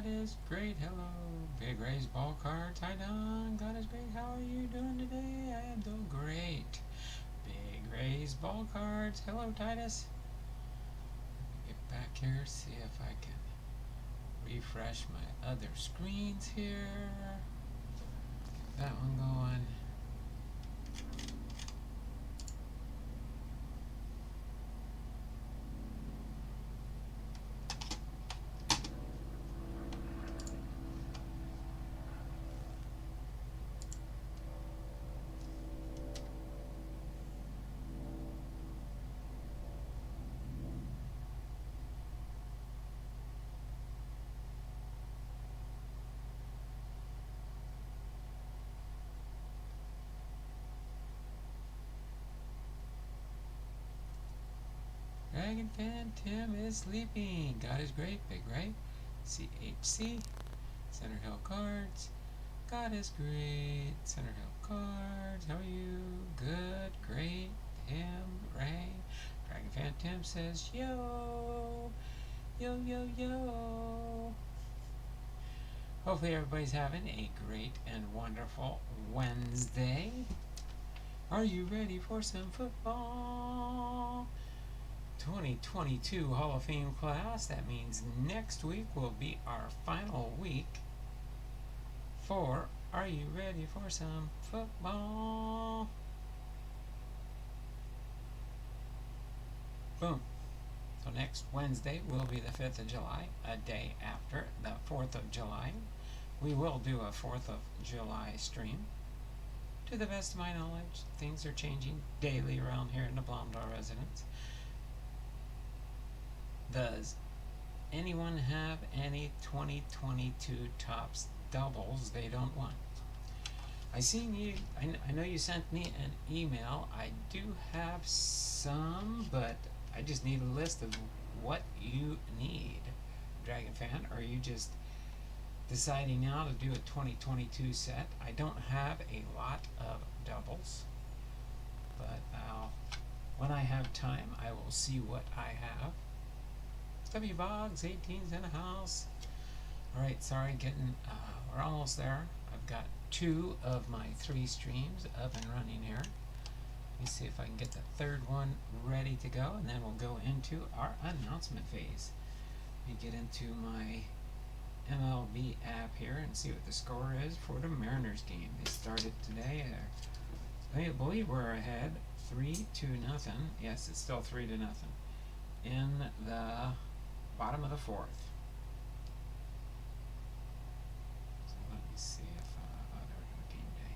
is great. Hello, Big Ray's Ball Cards. Hi, Don. God is great. How are you doing today? I am doing great. Big Ray's Ball Cards. Hello, Titus. Get back here, see if I can refresh my other screens here. Get that one going. Dragon Fan Tim is sleeping. God is great. Big Ray. CHC. Center Hill Cards. God is great. Center Hill Cards. How are you? Good. Great. Tim. Ray. Dragon Fan Tim says, yo. Yo, yo, yo. Hopefully everybody's having a great and wonderful Wednesday. Are you ready for some football? 2022 Hall of Fame class. That means next week will be our final week for Are You Ready for Some Football? Boom. So next Wednesday will be the 5th of July, a day after the 4th of July. We will do a 4th of July stream. To the best of my knowledge, things are changing daily around here in the Blomdahl residence. Does anyone have any 2022 Topps doubles they don't want? I know you sent me an email. I do have some, but I just need a list of what you need, Dragon Fan. Or are you just deciding now to do a 2022 set? I don't have a lot of doubles, but when I have time, I will see what I have. W Boggs, 18's in the house. Alright, sorry, we're almost there. I've got 2 of my 3 streams up and running here. Let me see if I can get the third one ready to go, and then we'll go into our announcement phase. Let me get into my MLB app here and see what the score is for the Mariners game. They started today. I believe we're ahead 3-0. Yes, it's still 3-0 in the bottom of the 4th. So let me see if there's a game day.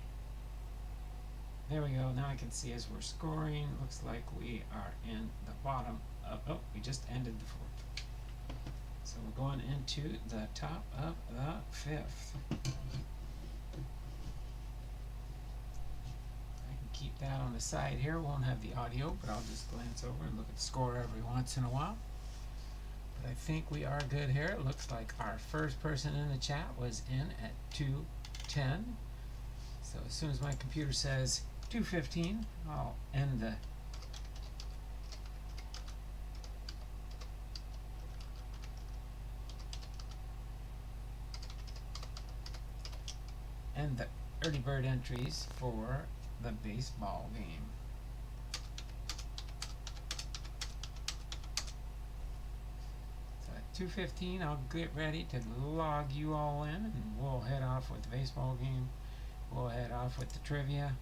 There we go. Now I can see as we're scoring. Looks like we are in the bottom of. Oh, we just ended the 4th. So we're going into the top of the 5th. I can keep that on the side here. Won't have the audio, but I'll just glance over and look at the score every once in a while. But I think we are good here. It looks like our first person in the chat was in at 2:10. So as soon as my computer says 2:15, I'll end the early bird entries for the baseball game. So at 2:15, I'll get ready to log you all in, and we'll head off with the baseball game. We'll head off with the trivia,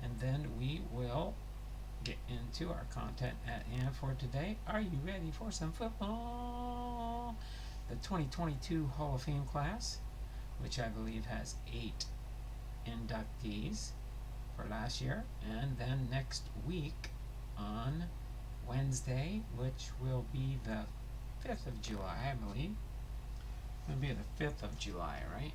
and then we will get into our content at hand for today. Are you ready for some football? The 2022 Hall of Fame class, which I believe has 8 inductees for last year, and then next week on Wednesday, which will be the 5th of July, I believe. It'll be the 5th of July, right?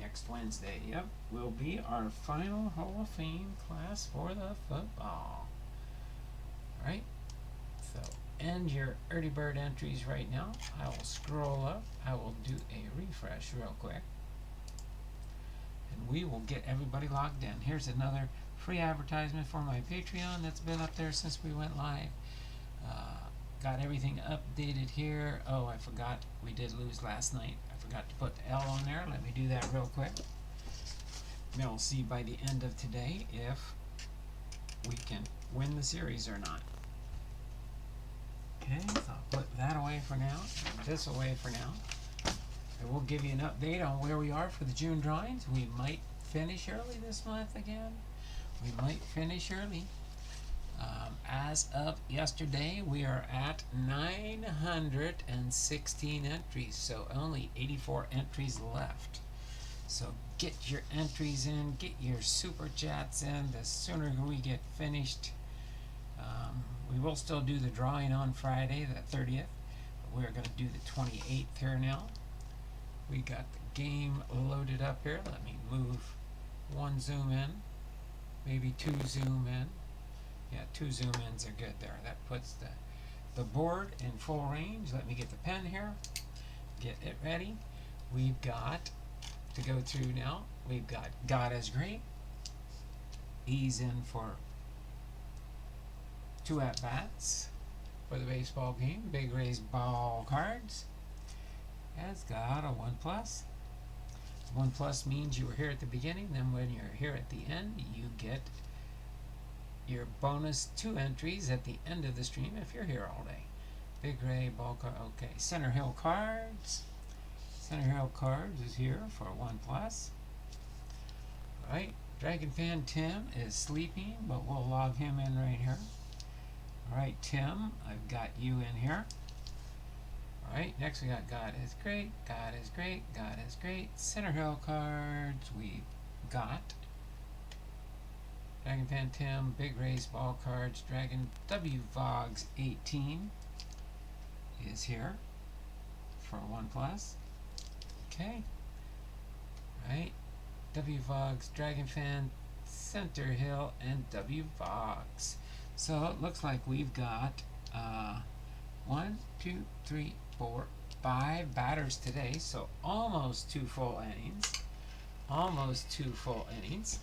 Next Wednesday, yep, will be our final Hall of Fame class for the football. Alright, so end your early bird entries right now. I will scroll up. I will do a refresh real quick, and we will get everybody logged in. Here's another free advertisement for my Patreon that's been up there since we went live. Got everything updated here. Oh, I forgot we did lose last night. I Forgot to put the L on there. Let me do that real quick. Then we'll see by the end of today if we can win the series or not. Okay, so I'll put that away for now, and this away for now. I will give you an update on where we are for the June drawings. We might finish early this month again. We might finish early. As of yesterday, we are at 916 entries, so only 84 entries left. So get your entries in, get your super chats in. The sooner we get finished, we will still do the drawing on Friday, the 30th. But we're going to do the 28th here now. We got the game loaded up here. Let me move one zoom in, maybe two zoom in. Yeah, two zoom ins are good there. That puts the board in full range. Let me get the pen here, get it ready. We've got to go through now. We've got God is Great. He's in for 2 at-bats for the baseball game. Big Raise Ball cards has got a 1+. 1+ means you were here at the beginning, then when you're here at the end, you get your bonus 2 entries at the end of the stream if you're here all day. Big Ray Ball card. Okay, Center Hill Cards. Center Hill Cards is here for 1+. Alright, Dragon Fan Tim is sleeping, but we'll log him in right here. Alright, Tim, I've got you in here. Alright, next we got God is Great, God is Great, God is Great. Center Hill Cards, we've got Dragon Fan Tim, Big Race Ball Cards, Dragon W Vogs 18 is here for 1+. Okay. Right. W Vogs, Dragon Fan, Center Hill, and W Vogs. So it looks like we've got 1, 2, 3, 4, 5 batters today. So almost 2 full innings. Almost 2 full innings.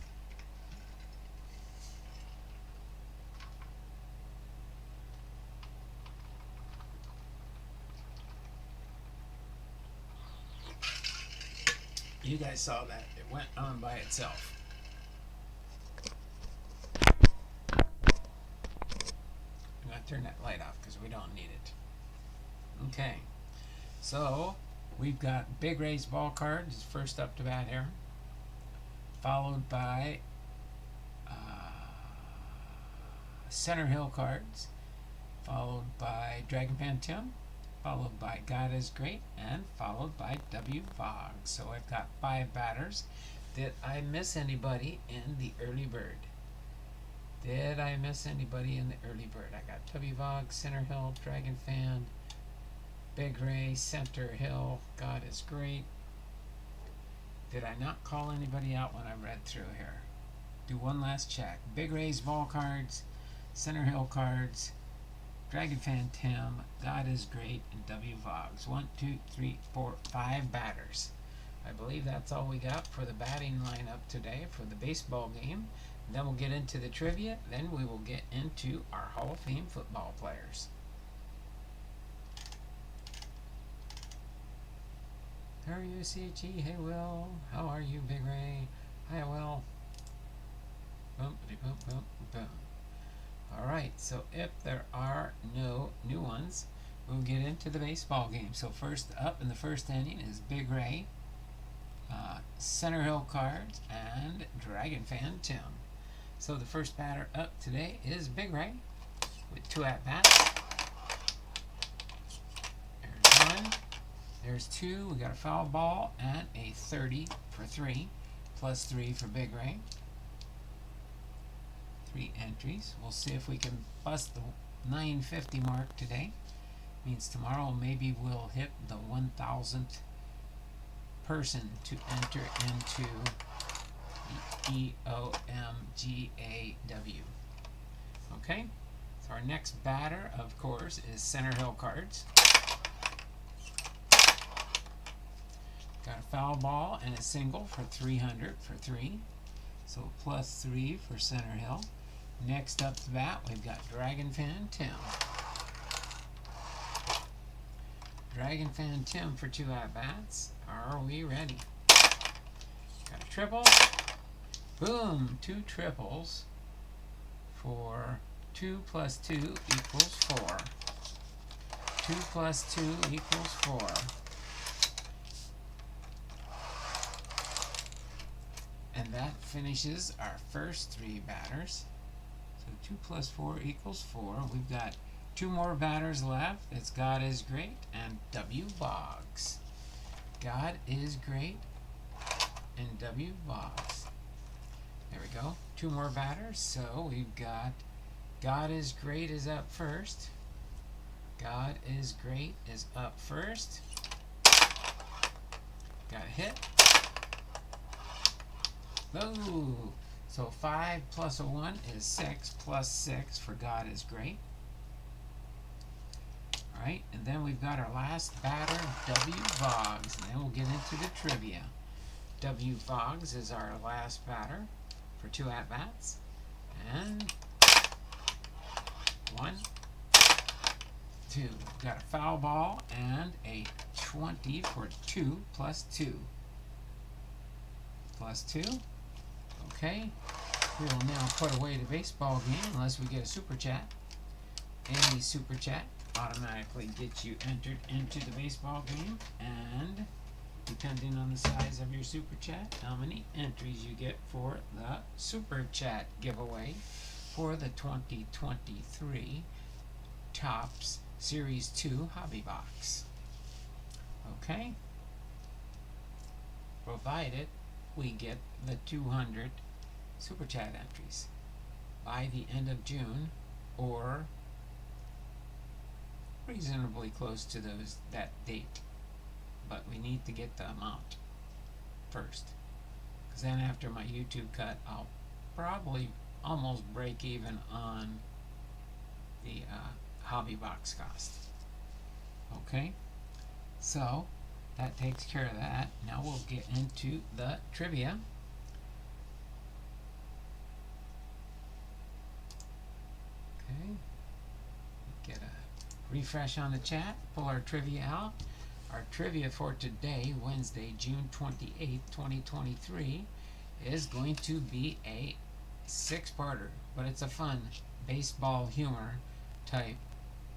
You guys saw that. It went on by itself. I'm going to turn that light off because we don't need it. Okay. So, we've got Big Raise Ball Cards first up to bat here. Followed by Center Hill Cards. Followed by Dragon Fan Tim. Followed by God is Great, and followed by W Vogs. So I've got 5 batters. Did I miss anybody in the early bird? Did I miss anybody in the early bird? I got W Vogs, Center Hill, Dragon Fan, Big Ray, Center Hill, God is Great. Did I not call anybody out when I read through here? Do one last check. Big Ray's Ball Cards, Center Hill Cards, Dragon Fan Tim, God is Great, and W Vogs. 1, 2, 3, 4, 5 batters. I believe that's all we got for the batting lineup today for the baseball game. And then we'll get into the trivia. Then we will get into our Hall of Fame football players. How are you, CHE? Hey, Will. How are you, Big Ray? Hi, Will. Boom, boom, boom, boom. Alright, so if there are no new ones, we'll get into the baseball game. So first up in the first inning is Big Ray, Center Hill Cards, and Dragon Fan Tim. So the first batter up today is Big Ray with 2 at-bats. There's 1, there's 2, we got a foul ball, and a 30 for 3, plus 3 for Big Ray. 3 entries. We'll see if we can bust the 950 mark today. Means tomorrow maybe we'll hit the 1,000th person to enter into the EOMGAW. Okay? So our next batter, of course, is Center Hill Cards. Got a foul ball and a single for 300 for 3. So plus 3 for Center Hill. Next up to bat, we've got Dragon Fan Tim. Dragon Fan Tim for 2 at-bats. Are we ready? Got a triple. Boom! 2 triples for 2 plus 2 equals 4. 2 plus 2 equals 4. And that finishes our first 3 batters. So 2 plus 4 equals 4. We've got 2 more batters left. It's God is Great and W. Boggs. God is Great and W. Boggs. There we go. 2 more batters. So we've got God is Great is up first. God is Great is up first. Got a hit. Oh, so 5 plus a 1 is 6 plus 6 for God is Great. Alright, and then we've got our last batter, W. Boggs, and then we'll get into the trivia. W. Boggs is our last batter for 2 at-bats. And 1, 2. Got a foul ball and a 20 for 2 plus 2. Plus 2. Okay. We will now put away the baseball game unless we get a super chat. Any super chat automatically gets you entered into the baseball game, and depending on the size of your super chat, how many entries you get for the super chat giveaway for the 2023 Topps Series 2 Hobby Box. Okay? Provided we get the 200 super chat entries by the end of June, or reasonably close to that date, but we need to get the amount first, because then after my YouTube cut, I'll probably almost break even on the hobby box cost. Okay, so that takes care of that. Now we'll get into the trivia. Okay, get a refresh on the chat, pull our trivia out. Our trivia for today, Wednesday, June 28th, 2023, is going to be a 6-parter, but it's a fun baseball humor type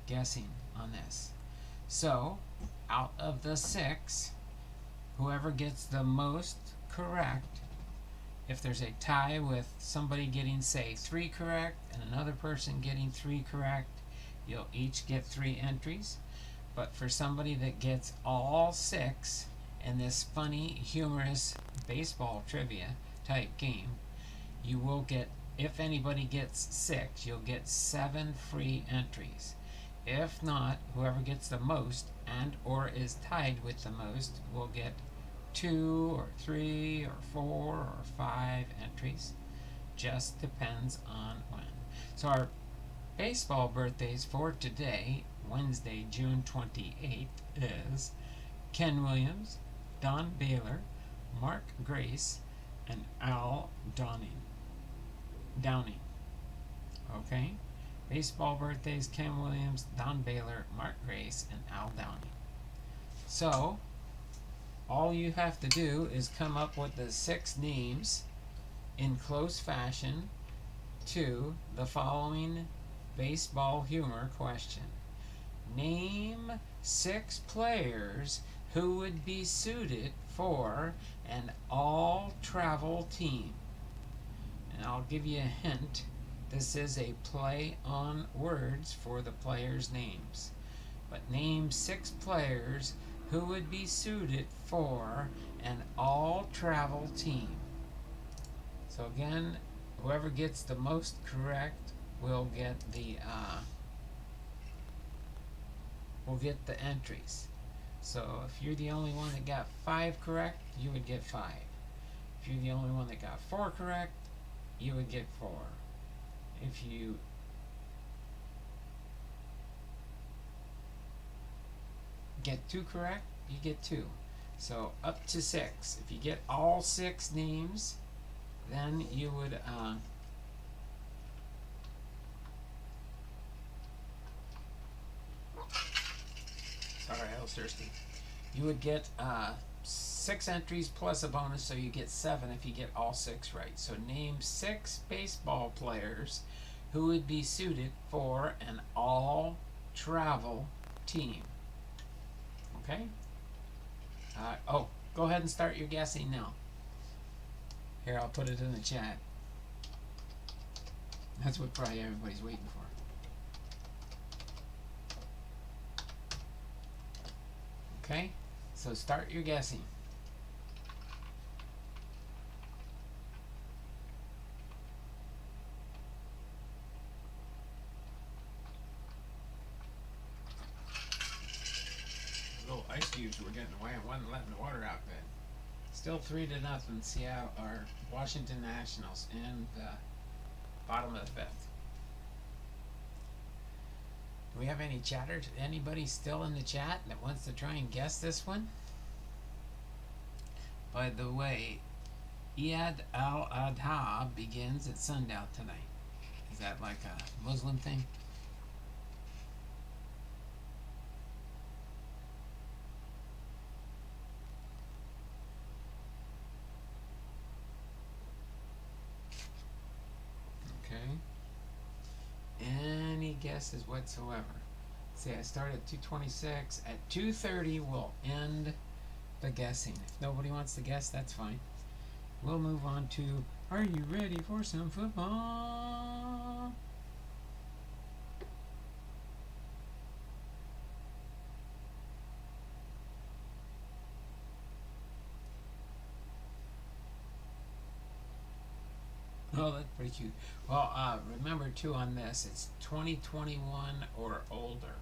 guessing on this. So, out of the 6, whoever gets the most correct, if there's a tie with somebody getting, say, 3 correct and another person getting 3 correct, you'll each get 3 entries. But for somebody that gets all 6 in this funny, humorous baseball trivia type game, you will get, if anybody gets 6, you'll get 7 free entries. If not, whoever gets the most and or is tied with the most will get 2 or 3 or 4 or 5 entries. Just depends on when. So our baseball birthdays for today, Wednesday, June 28th, is Ken Williams, Don Baylor, Mark Grace, and Al Downing. Okay? Baseball birthdays, Ken Williams, Don Baylor, Mark Grace, and Al Downing. So, all you have to do is come up with the 6 names in close fashion to the following baseball humor question. Name 6 players who would be suited for an all-travel team. And I'll give you a hint. This is a play on words for the players' names. But name 6 players who would be suited for an all-travel team. So again, whoever gets the most correct will get the entries. So if you're the only one that got 5 correct, you would get 5. If you're the only one that got 4 correct, you would get 4. If you get 2 correct, you get 2. So up to 6. If you get all 6 names, then you would sorry, I was thirsty. You would get 6 entries plus a bonus, so you get 7 if you get all 6 right. So name 6 baseball players who would be suited for an all-travel team. Okay? Oh, go ahead and start your guessing now. Here, I'll put it in the chat. That's what probably everybody's waiting for. Okay? So start your guessing. Little ice cubes were getting away and wasn't letting the water out good. Still 3-0, Seattle or Washington Nationals in the bottom of the 5th. Do we have any chatter? Anybody still in the chat that wants to try and guess this one? By the way, Eid al-Adha begins at sundown tonight. Is that like a Muslim thing? Any guesses whatsoever? See, I start at 2:26. At 2:30, we'll end the guessing. If nobody wants to guess, that's fine. We'll move on to, are you ready for some football? Oh, that's pretty cute. Well, remember too on this, it's 2021 or older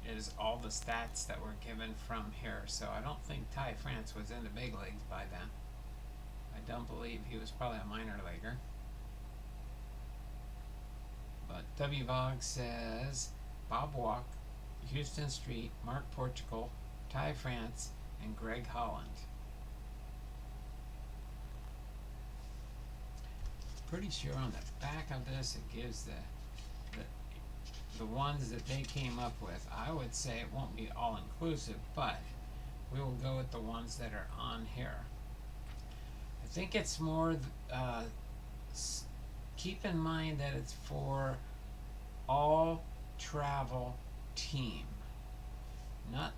is all the stats that were given from here. So I don't think Ty France was in the big leagues by then. I don't believe he was probably a minor leaguer. But W. Vog says Bob Walk, Houston Street, Mark Portugal, Ty France, and Greg Holland. Pretty sure on the back of this it gives the ones that they came up with. I would say it won't be all inclusive, but we will go with the ones that are on here. I think it's more keep in mind that it's for all travel team, not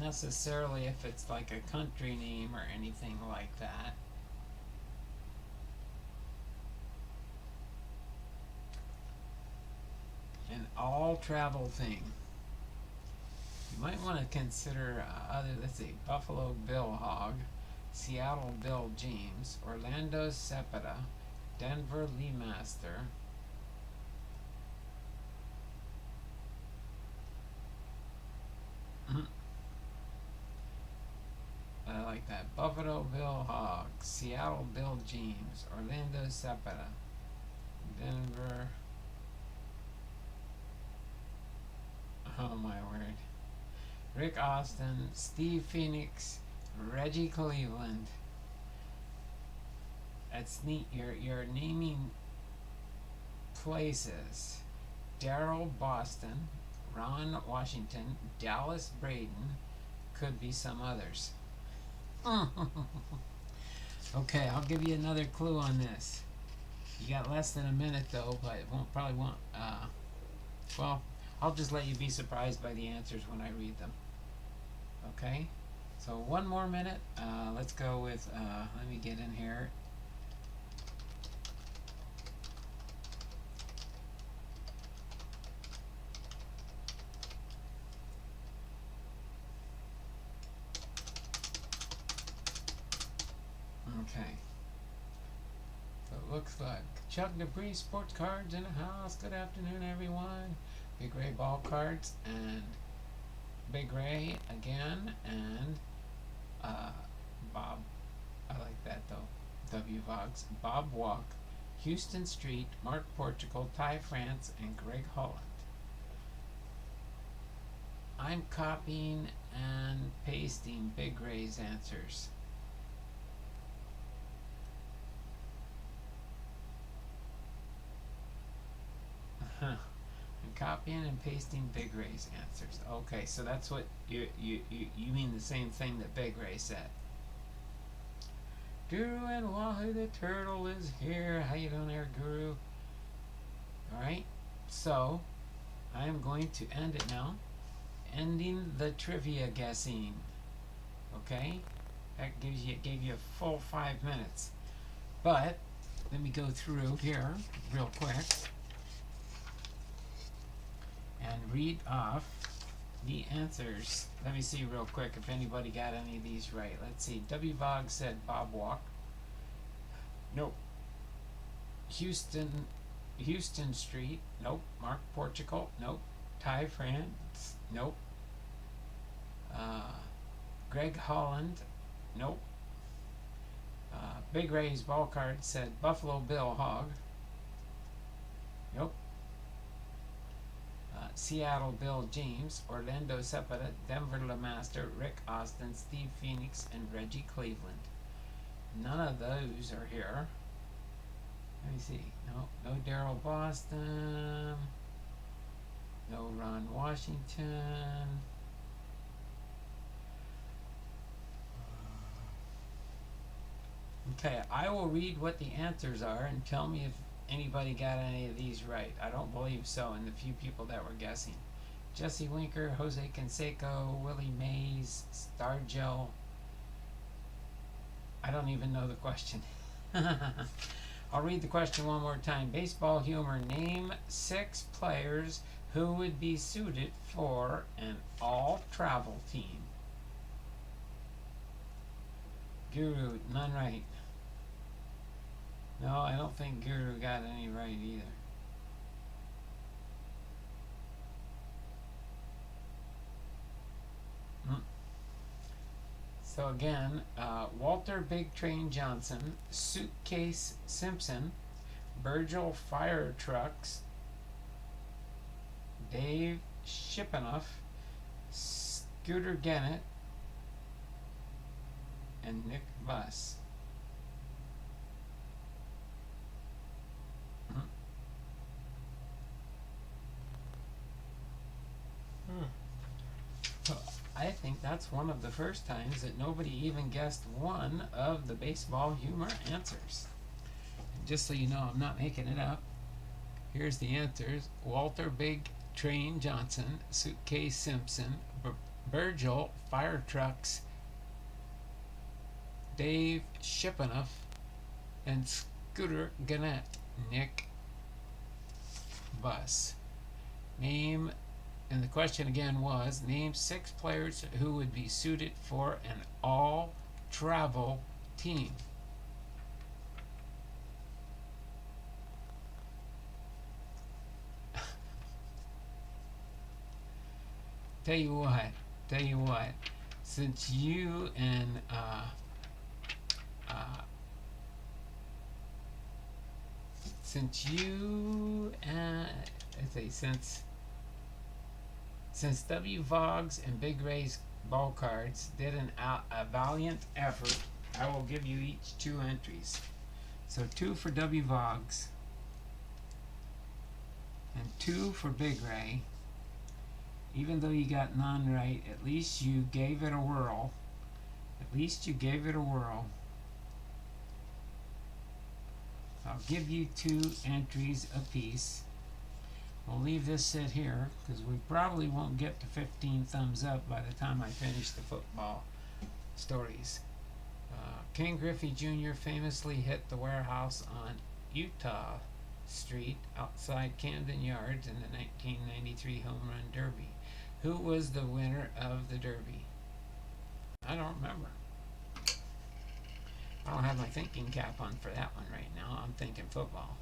necessarily if it's like a country name or anything like that. An all travel thing. You might want to consider let's see, Buffalo Bill Hogg, Seattle Bill James, Orlando Cepeda, Denver Lee Master, I like that. Buffalo Bill Hogg, Seattle Bill James, Orlando Cepeda, Denver. Oh my word. Rick Austin, Steve Phoenix, Reggie Cleveland. That's neat. You're naming places. Darryl Boston, Ron Washington, Dallas Braden, could be some others. Okay, I'll give you another clue on this. You got less than a minute though, but it probably won't. Well, I'll just let you be surprised by the answers when I read them. Okay? So one more minute. Let's go with, let me get in here. Okay. So it looks like Chuck Dupree, Sports Cards in the house. Good afternoon, everyone. Big Ray Ball Cards and Big Ray again and Bob. I like that though. W. Vox, Bob Walk, Houston Street, Mark Portugal, Ty France, and Greg Holland. I'm copying and pasting Big Ray's answers. copying and pasting Big Ray's answers. Okay, so that's what you mean, the same thing that Big Ray said. Guru and Wahoo the Turtle is here. How you doing there, Guru? Alright, so I'm going to end it now. Ending the trivia guessing. Okay? That gave you a full 5 minutes. But let me go through here real quick and read off the answers. Let me see real quick if anybody got any of these right. Let's see. W. Boggs said Bob Walk. Nope. Houston Street. Nope. Mark Portugal. Nope. Ty France. Nope. Greg Holland. Nope. Big Ray's ball card said Buffalo Bill Hogg. Nope. Seattle Bill James, Orlando Cepeda, Denver LeMaster, Rick Austin, Steve Phoenix, and Reggie Cleveland. None of those are here. Let me see. No Daryl Boston. No Ron Washington. Okay, I will read what the answers are and tell me if anybody got any of these right. I don't believe so in the few people that were guessing. Jesse Winker, Jose Canseco, Willie Mays, Stargell. I don't even know the question. I'll read the question one more time. Baseball humor. Name 6 players who would be suited for an all-travel team. Guru, none right. No, I don't think Guru got any right either. So again, Walter Big Train Johnson, Suitcase Simpson, Virgil Fire Trucks, Dave Shipenoff, Scooter Gennett, and Nick Buss. I think that's one of the first times that nobody even guessed one of the baseball humor answers. And just so you know, I'm not making it up. Here's the answers. Walter Big Train Johnson, Suitcase Simpson, Virgil Fire Trucks, Dave Shipenoff, and Scooter Gannett. Nick Buss. Name, and the question again was, name 6 players who would be suited for an all-travel team. Tell you what, since you and since W. Boggs and Big Ray's ball cards did a valiant effort, I will give you each 2 entries. So 2 for W. Boggs and 2 for Big Ray. Even though you got none right, at least you gave it a whirl. I'll give you 2 entries apiece. We'll leave this sit here because we probably won't get to 15 thumbs up by the time I finish the football stories. Ken Griffey Jr. famously hit the warehouse on Utah Street outside Camden Yards in the 1993 Home Run Derby. Who was the winner of the Derby? I don't remember. I don't have my thinking cap on for that one right now. I'm thinking football.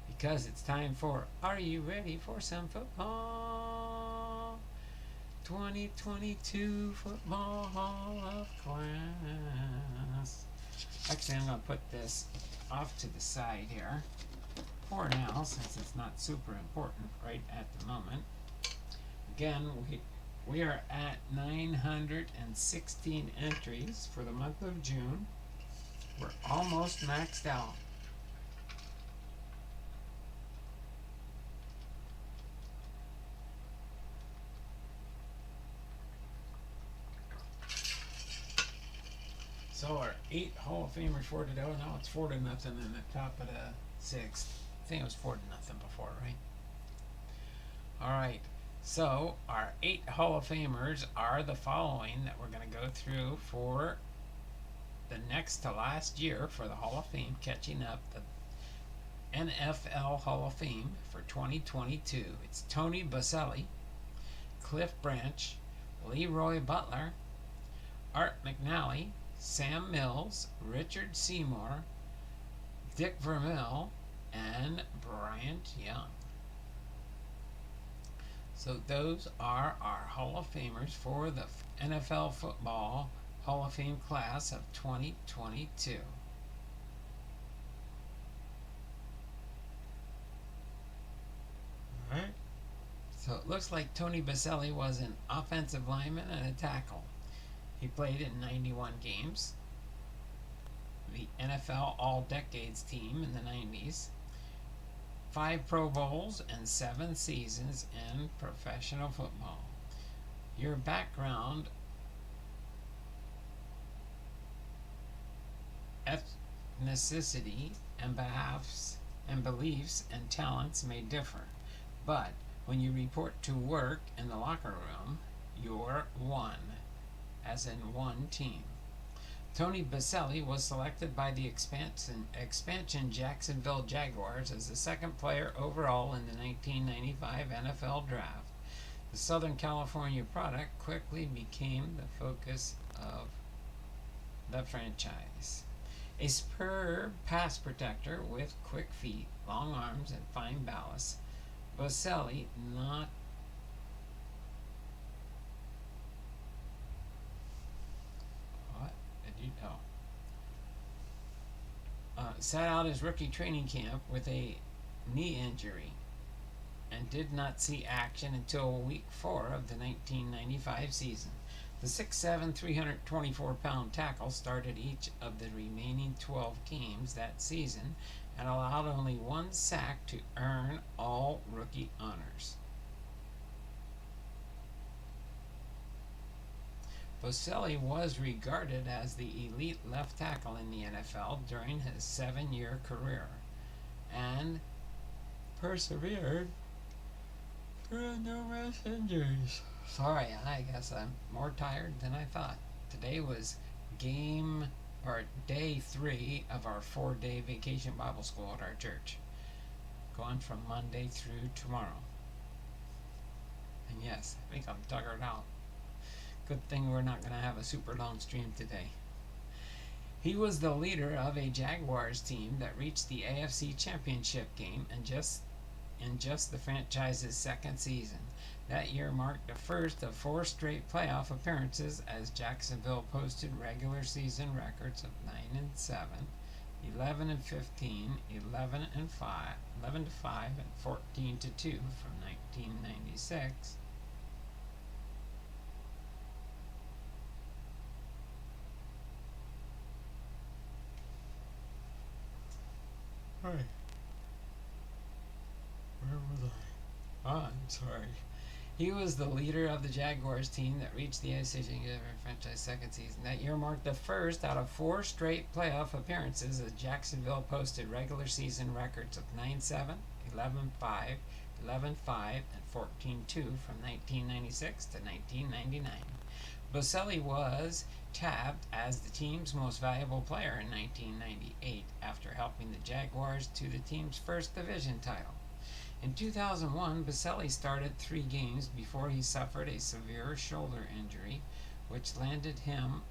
Because it's time for, are you ready for some football? 2022 Football Hall of Class. Actually, I'm going to put this off to the side here for now, since it's not super important right at the moment. Again, we are at 916 entries for the month of June. We're almost maxed out. So our 8 Hall of Famers 4-0. Now it's 4-0 in the top of the sixth. I think it was 4-0 before, right? All right. So our 8 Hall of Famers are the following that we're going to go through for the next to last year for the Hall of Fame, catching up the NFL Hall of Fame for 2022. It's Tony Baselli, Cliff Branch, Leroy Butler, Art McNally, Sam Mills, Richard Seymour, Dick Vermeil, and Bryant Young. So those are our Hall of Famers for the NFL Football Hall of Fame class of 2022. Alright. So it looks like Tony Baselli was an offensive lineman and a tackle. He played in 91 games. The NFL All-Decades team in the 90s. 5 Pro Bowls and 7 seasons in professional football. Your background, ethnicity, and beliefs and talents may differ, but when you report to work in the locker room, you're one, as in one team. Tony Baselli was selected by the expansion Jacksonville Jaguars as the second player overall in the 1995 NFL Draft. The Southern California product quickly became the focus of the franchise. A superb pass protector with quick feet, long arms, and fine ballast, Baselli not sat out his rookie training camp with a knee injury and did not see action until week 4 of the 1995 season. The 6'7", 324-pound tackle started each of the remaining 12 games that season and allowed only 1 sack to earn all rookie honors. Baselli was regarded as the elite left tackle in the NFL during his 7-year career and persevered through numerous injuries. Sorry, I guess I'm more tired than I thought. Today was day 3 of our 4-day vacation Bible school at our church, going from Monday through tomorrow. And yes, I think I'm tuckered out. Good thing we're not going to have a super long stream today. He was the leader of a Jaguars team that reached the AFC Championship game in just the franchise's second season. That year marked the first of 4 straight playoff appearances as Jacksonville posted regular season records of 9-7, 11-15, 11-5, 11-5, and 14-2 from 1996. Right. Where was I? I'm sorry. He was the leader of the Jaguars team that reached the AFC Championship franchise second season. That year marked the first out of 4 straight playoff appearances as Jacksonville posted regular season records of 9-7, 11-5, 11-5, and 14-2 from 1996 to 1999. Baselli was tabbed as the team's most valuable player in 1998 after helping the Jaguars to the team's first division title. In 2001, Baselli started 3 games before he suffered a severe shoulder injury, which landed him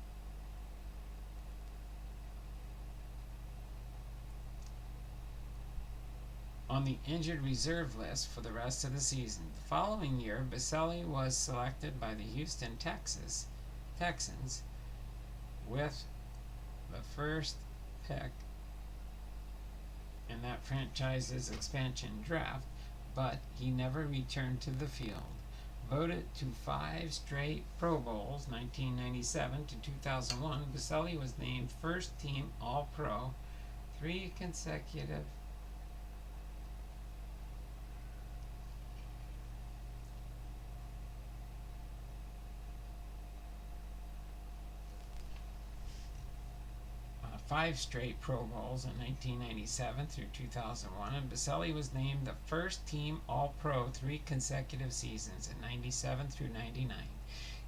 on the injured reserve list for the rest of the season. The following year, Baselli was selected by the Houston Texans with the first pick in that franchise's expansion draft, but he never returned to the field. Voted to 5 straight Pro Bowls, 1997 to 2001, Baselli was named first team All-Pro 3 consecutive 5 straight Pro Bowls in 1997 through 2001, and Baselli was named the first team All-Pro 3 consecutive seasons in 97 through 99.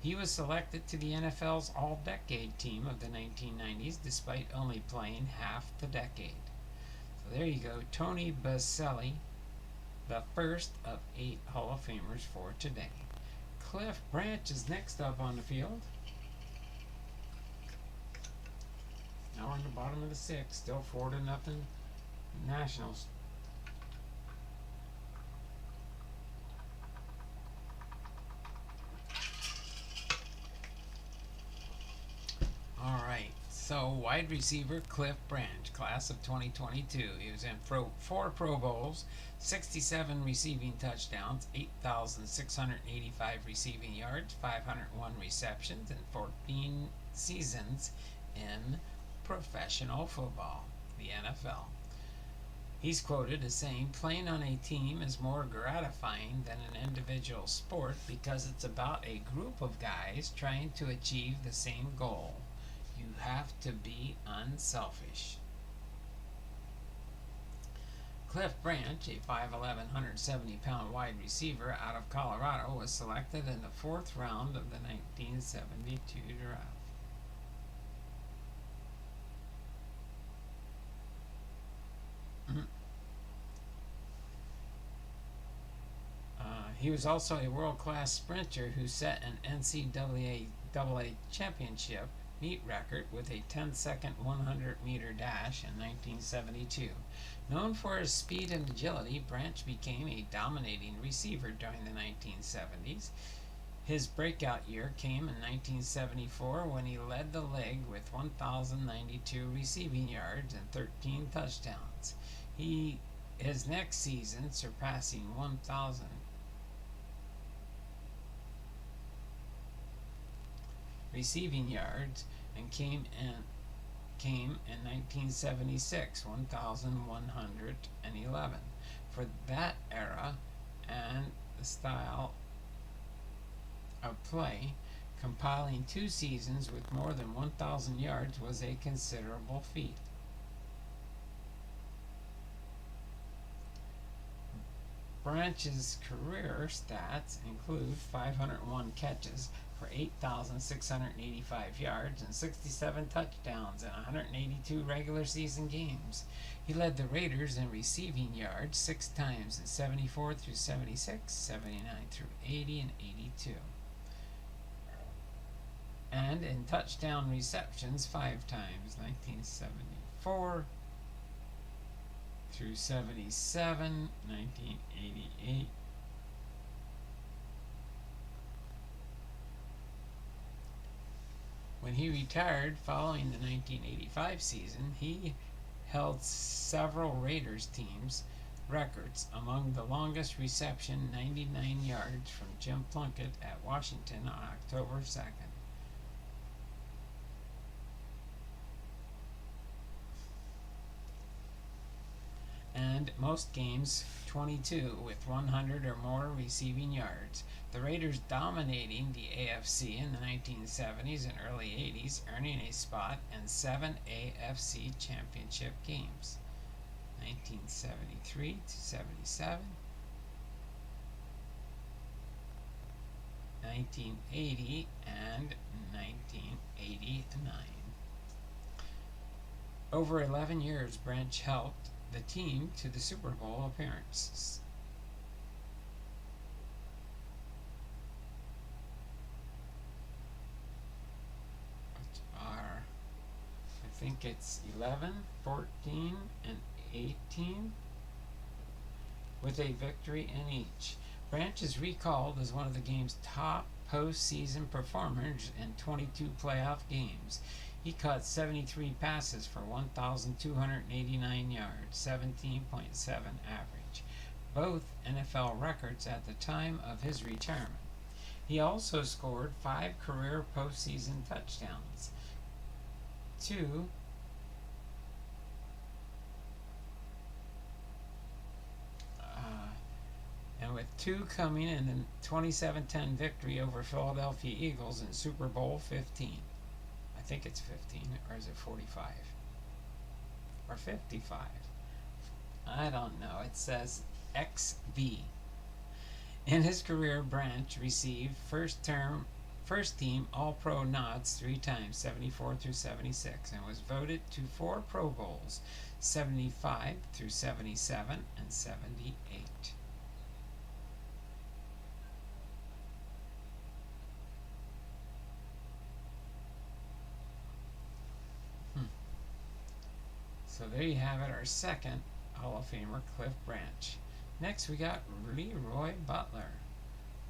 He was selected to the NFL's All-Decade team of the 1990s despite only playing half the decade. So there you go, Tony Baselli, the first of 8 Hall of Famers for today. Cliff Branch is next up on the field. Now we're in the bottom of the 6th, still 4-0 Nationals. Alright, so wide receiver Cliff Branch, class of 2022. He was in 4 Pro Bowls, 67 receiving touchdowns, 8,685 receiving yards, 501 receptions, and 14 seasons in professional football, the NFL. He's quoted as saying, "Playing on a team is more gratifying than an individual sport because it's about a group of guys trying to achieve the same goal. You have to be unselfish." Cliff Branch, a 5'11", 170-pound wide receiver out of Colorado, was selected in the 4th round of the 1972 draft. He was also a world-class sprinter who set an NCAA championship meet record with a 10-second 100-meter dash in 1972. Known for his speed and agility, Branch became a dominating receiver during the 1970s. His breakout year came in 1974 when he led the league with 1,092 receiving yards and 13 touchdowns. His next season surpassing 1,000 receiving yards and came in 1976, 1,111. For that era and the style of play, compiling 2 seasons with more than 1,000 yards was a considerable feat. Branch's career stats include 501 catches for 8,685 yards and 67 touchdowns in 182 regular season games. He led the Raiders in receiving yards 6 times in 74 through 76, 79 through 80, and 82. And in touchdown receptions 5 times, 1974 through 77, 1988. When he retired following the 1985 season, he held several Raiders teams records, among the longest reception 99 yards from Jim Plunkett at Washington on October 2nd. And most games 22 with 100 or more receiving yards. The Raiders dominating the AFC in the 1970s and early 80s, earning a spot in 7 AFC championship games. 1973 to 77, 1980, and 1989. Over 11 years, Branch helped the team to the Super Bowl appearances. Which are, I think it's 11, 14, and 18, with a victory in each. Branch is recalled as one of the game's top postseason performers in 22 playoff games. He caught 73 passes for 1,289 yards, 17.7 average, both NFL records at the time of his retirement. He also scored 5 career postseason touchdowns, 2 and with 2 coming in the 27-10 victory over Philadelphia Eagles in Super Bowl 15. I think it's 15, or is it 45? or 55? I don't know. It says XV. In his career, Branch received first team All Pro nods 3 times, 74 through 76, and was voted to 4 Pro Bowls, 75 through 77 and 78. So there you have it, our second Hall of Famer, Cliff Branch. Next we got Leroy Butler.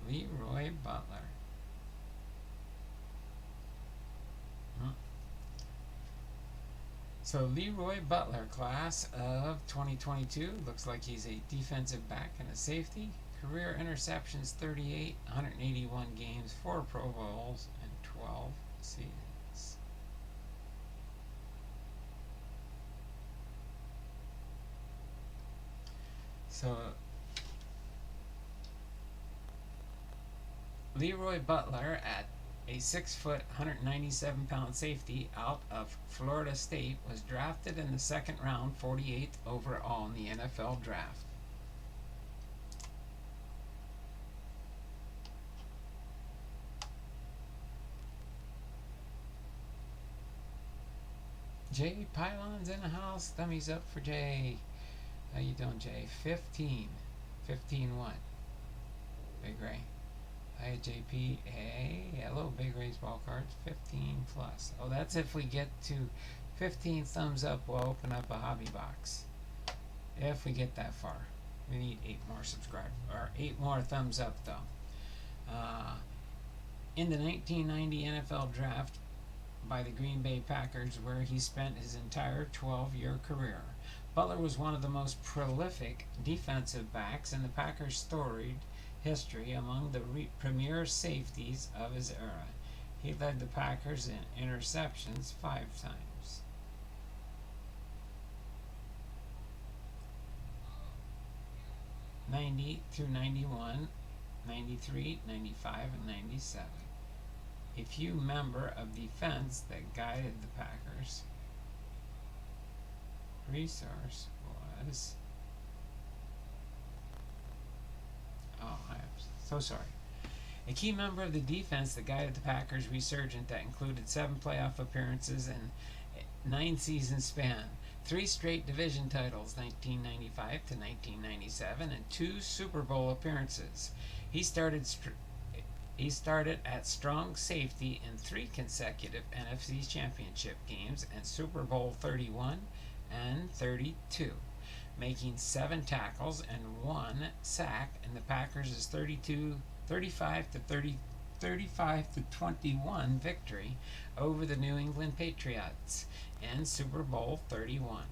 Leroy Butler. So Leroy Butler, class of 2022, looks like he's a defensive back and a safety. Career interceptions 38, 181 games, 4 Pro Bowls, and 12 seasons. So Leroy Butler, at a 6-foot, 197-pound safety out of Florida State, was drafted in the second round, 48th overall in the NFL draft. Jay Pylon's in the house. Thumbs up for Jay. How you doing, Jay? 15. 15 what? Big Ray. Hi, JP. Hey, hello, Big Ray's ball cards. 15 plus. Oh, that's if we get to 15 thumbs up, we'll open up a hobby box. If we get that far. We need 8 more subscribers, or 8 more thumbs up, though. In the 1990 NFL draft by the Green Bay Packers, where he spent his entire 12-year career, Butler was one of the most prolific defensive backs in the Packers' storied history, among the premier safeties of his era. He led the Packers in interceptions 5 times. '90 through '91, '93, '95, and '97. A few member of defense that guided the Packers. Resource was... Oh, I'm so sorry. A key member of the defense that guided the Packers' resurgence that included 7 playoff appearances and 9 season span, 3 straight division titles, 1995 to 1997, and 2 Super Bowl appearances. He started at strong safety in 3 consecutive NFC Championship games and Super Bowl 31 and 32, making 7 tackles and 1 sack in the Packers' 35 to 21 victory over the New England Patriots in Super Bowl 31.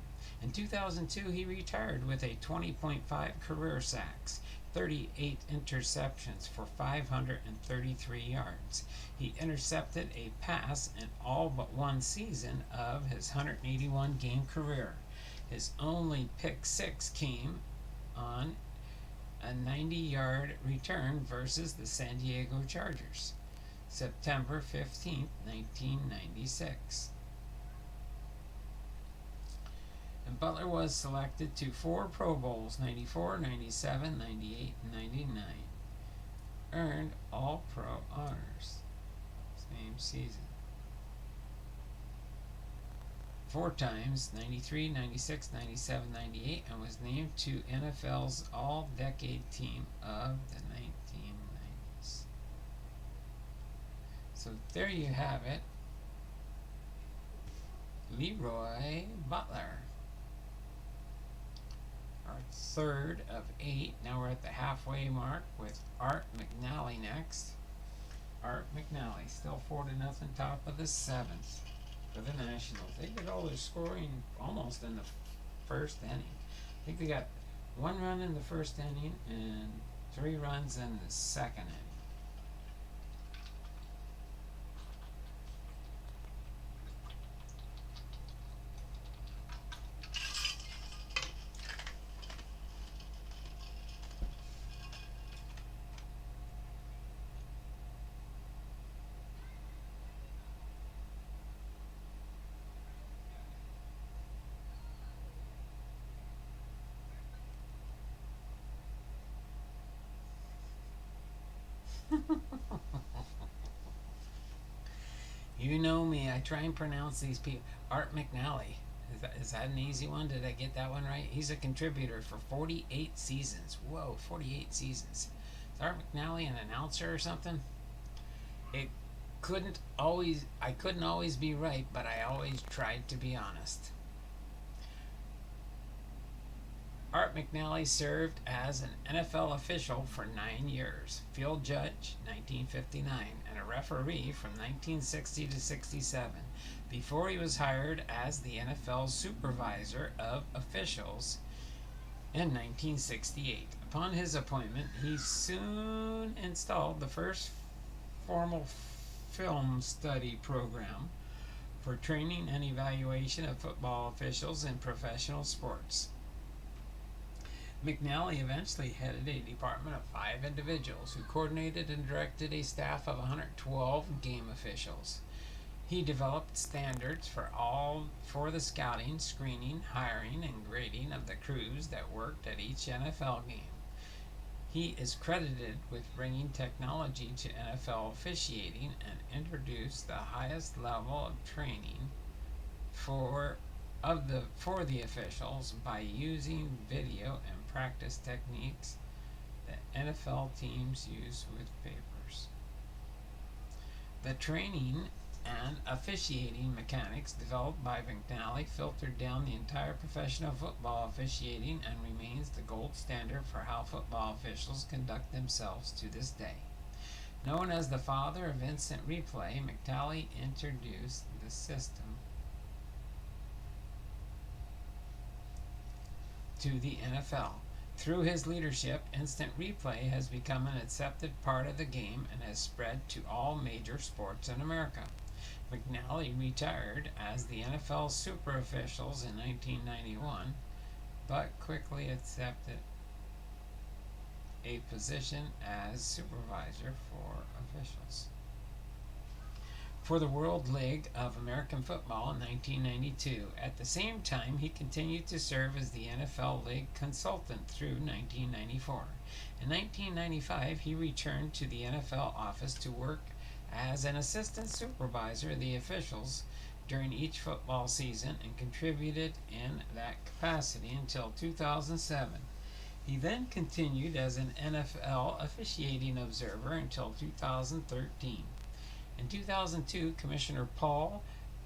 In 2002, he retired with a 20.5 career sacks, 38 interceptions for 533 yards. He intercepted a pass in all but 1 season of his 181 game career. His only pick 6 came on a 90-yard return versus the San Diego Chargers, September 15, 1996. And Butler was selected to 4 Pro Bowls, 94, 97, 98, and 99. Earned All-Pro honors same season. 4 times, 93, 96, 97, 98, and was named to NFL's All-Decade Team of the 1990s. So there you have it. Leroy Butler. Our third of 8. Now we're at the halfway mark with Art McNally next. Art McNally, still 4-0, top of the 7th for the Nationals. They did all their scoring almost in the first inning. I think they got 1 run in the first inning and 3 runs in the second inning. You know me. I try and pronounce these people. Art McNally. Is that an easy one? Did I get that one right? He's a contributor for 48 seasons. Whoa, 48 seasons. Is Art McNally an announcer or something? It I couldn't always be right, but I always tried to be honest. Art McNally served as an NFL official for 9 years, field judge 1959, and a referee from 1960 to 67, before he was hired as the NFL's supervisor of officials in 1968. Upon his appointment, he soon installed the first formal film study program for training and evaluation of football officials in professional sports. McNally eventually headed a department of 5 individuals who coordinated and directed a staff of 112 game officials. He developed standards for the scouting, screening, hiring, and grading of the crews that worked at each NFL game. He is credited with bringing technology to NFL officiating and introduced the highest level of training for the officials by using video and practice techniques that NFL teams use with papers. The training and officiating mechanics developed by McNally filtered down the entire profession of football officiating and remains the gold standard for how football officials conduct themselves to this day. Known as the father of instant replay, McNally introduced the system to the NFL. Through his leadership, instant replay has become an accepted part of the game and has spread to all major sports in America. McNally retired as the NFL super officials in 1991, but quickly accepted a position as supervisor for officials for the World League of American Football in 1992. At the same time, he continued to serve as the NFL League consultant through 1994. In 1995, he returned to the NFL office to work as an assistant supervisor of the officials during each football season and contributed in that capacity until 2007. He then continued as an NFL officiating observer until 2013. In 2002, Commissioner Paul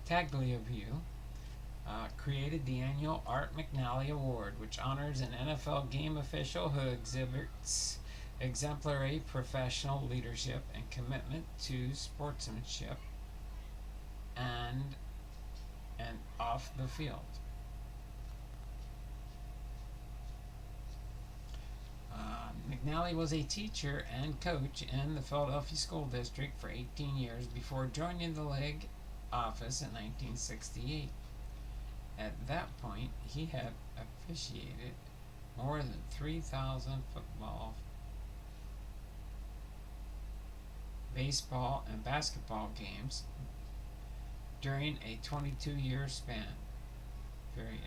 Tagliabue created the annual Art McNally Award, which honors an NFL game official who exhibits exemplary professional leadership and commitment to sportsmanship and off the field. McNally was a teacher and coach in the Philadelphia School District for 18 years before joining the league office in 1968. At that point, he had officiated more than 3,000 football, baseball, and basketball games during a 22-year span. Period.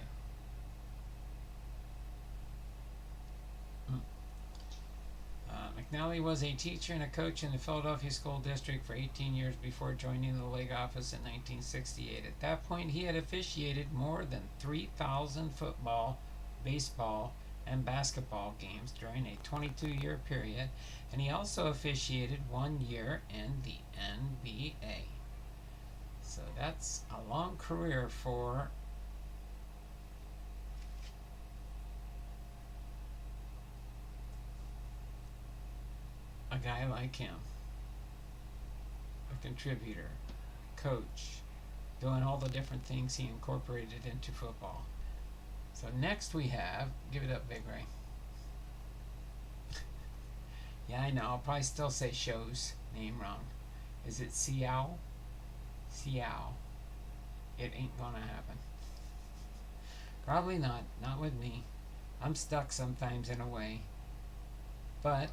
McNally was a teacher and a coach in the Philadelphia School District for 18 years before joining the league office in 1968. At that point, he had officiated more than 3,000 football, baseball, and basketball games during a 22-year period, and he also officiated 1 year in the NBA. So that's a long career for a guy like him, a contributor, coach, doing all the different things he incorporated into football. So next we have, give it up, Big Ray. Yeah, I know, I'll probably still say show's name wrong. Is it Seow? Seow. It ain't gonna happen. Probably not with me. I'm stuck sometimes in a way. But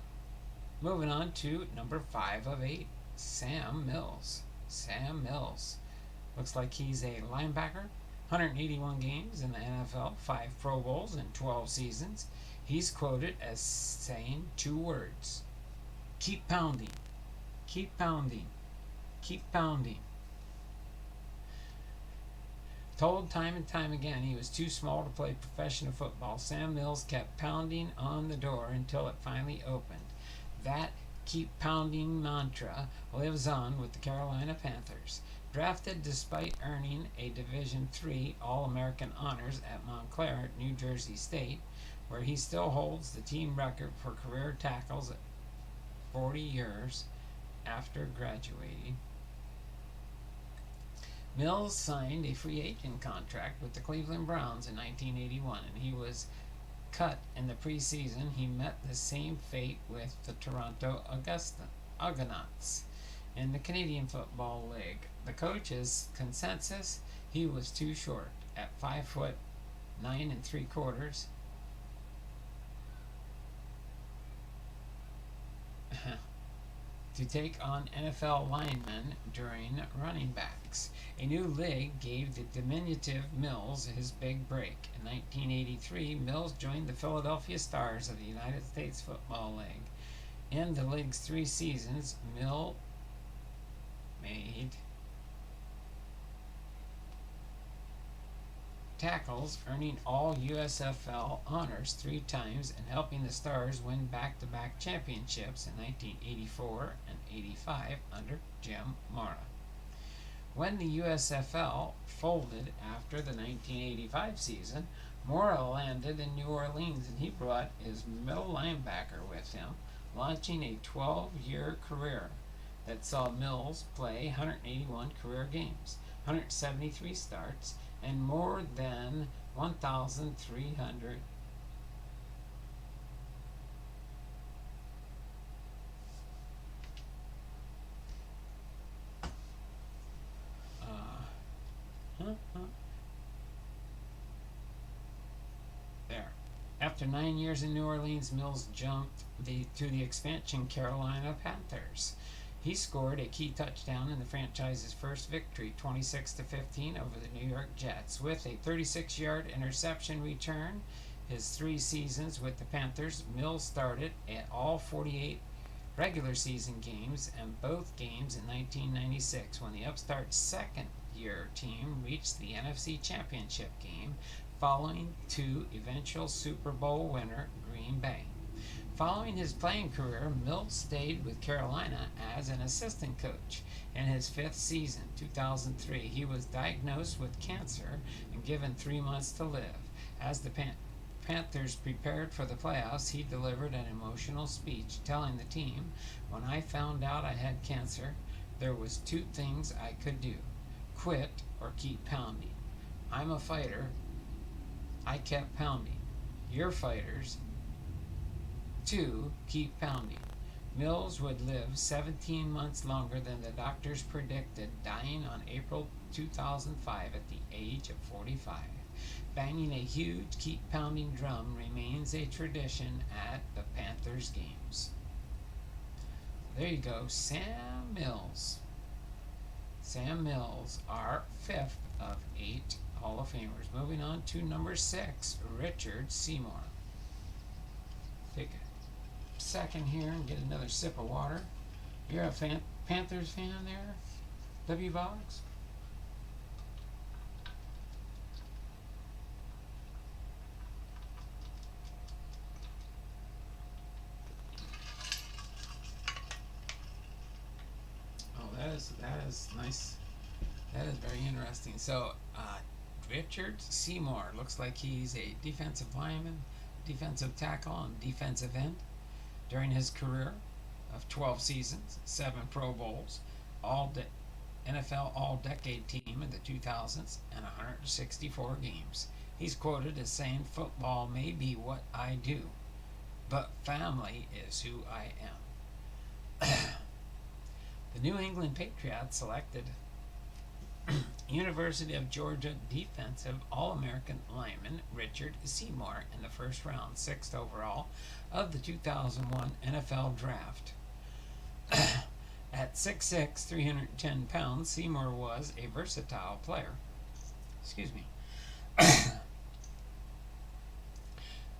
moving on to number 5 of 8, Sam Mills. Sam Mills. Looks like he's a linebacker. 181 games in the NFL, 5 Pro Bowls in 12 seasons. He's quoted as saying 2 words: keep pounding. Keep pounding. Keep pounding. Told time and time again he was too small to play professional football, Sam Mills kept pounding on the door until it finally opened. That keep pounding mantra lives on with the Carolina Panthers. Drafted despite earning a Division III All-American honors at Montclair, New Jersey State, where he still holds the team record for career tackles at 40 years after graduating. Mills signed a free agent contract with the Cleveland Browns in 1981, and he was cut in the preseason. He met the same fate with the Toronto Argonauts in the Canadian Football League. The coach's consensus: he was too short at 5'9¾" to take on NFL linemen during running backs. A new league gave the diminutive Mills his big break. In 1983, Mills joined the Philadelphia Stars of the United States Football League. In the league's 3 seasons, Mills made tackles, earning all USFL honors 3 times and helping the Stars win back-to-back championships in 1984 and 85 under Jim Mora. When the USFL folded after the 1985 season, Mora landed in New Orleans and he brought his middle linebacker with him, launching a 12-year career that saw Mills play 181 career games, 173 starts, and more than 1,300 there. After 9 years in New Orleans, Mills jumped to the expansion Carolina Panthers. He scored a key touchdown in the franchise's first victory, 26-15 over the New York Jets, with a 36-yard interception return. His 3 seasons with the Panthers, Mills started at all 48 regular season games and both games in 1996 when the upstart second-year team reached the NFC Championship game, following to eventual Super Bowl winner Green Bay. Following his playing career, Mills stayed with Carolina as an assistant coach. In his 5th season, 2003, he was diagnosed with cancer and given 3 months to live. As the Panthers prepared for the playoffs, he delivered an emotional speech telling the team, "When I found out I had cancer, there was 2 things I could do: quit or keep pounding. I'm a fighter. I kept pounding. You're fighters. 2, keep pounding." Mills would live 17 months longer than the doctors predicted, dying on April 2005 at the age of 45. Banging a huge keep pounding drum remains a tradition at the Panthers games. There you go, Sam Mills. Sam Mills, our 5th of 8 Hall of Famers. Moving on to number 6, Richard Seymour. Take a second here and get another sip of water. You're a Panthers fan there, W. Boggs? Oh, that is nice. That is very interesting. So, Richard Seymour looks like he's a defensive lineman, defensive tackle, and defensive end. During his career of 12 seasons, 7 Pro Bowls, NFL All-Decade Team in the 2000s, and 164 games. He's quoted as saying, "Football may be what I do, but family is who I am." The New England Patriots selected University of Georgia defensive All-American lineman Richard Seymour in the 1st round, 6th overall of the 2001 NFL Draft. At 6'6", 310 pounds, Seymour was a versatile player.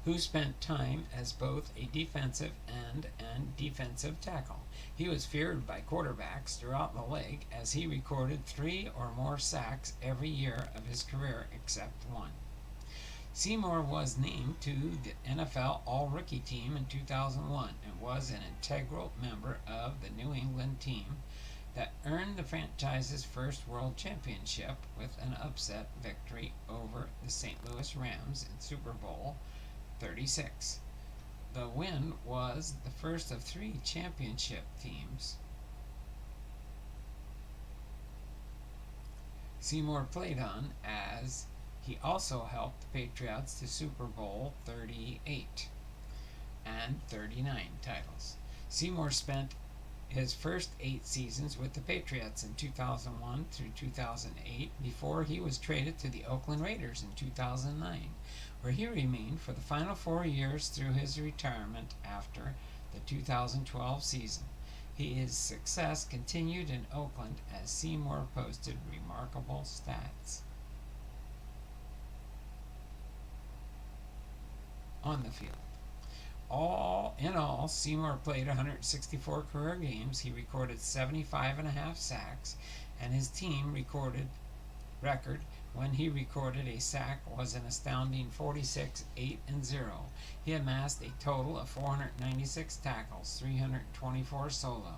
who spent time as both a defensive end and defensive tackle. He was feared by quarterbacks throughout the league as he recorded 3 or more sacks every year of his career except one. Seymour was named to the NFL All-Rookie team in 2001 and was an integral member of the New England team that earned the franchise's first world championship with an upset victory over the St. Louis Rams in Super Bowl 36. The win was the first of 3 championship teams Seymour played on, as he also helped the Patriots to Super Bowl 38 and 39 titles. Seymour spent his first 8 seasons with the Patriots in 2001 through 2008 before he was traded to the Oakland Raiders in 2009, where he remained for the final 4 years through his retirement after the 2012 season. His success continued in Oakland as Seymour posted remarkable stats on the field. All in all, Seymour played 164 career games. He recorded 75.5 sacks, and his team record when he recorded a sack was an astounding 46-8-0. He amassed a total of 496 tackles, 324 solo,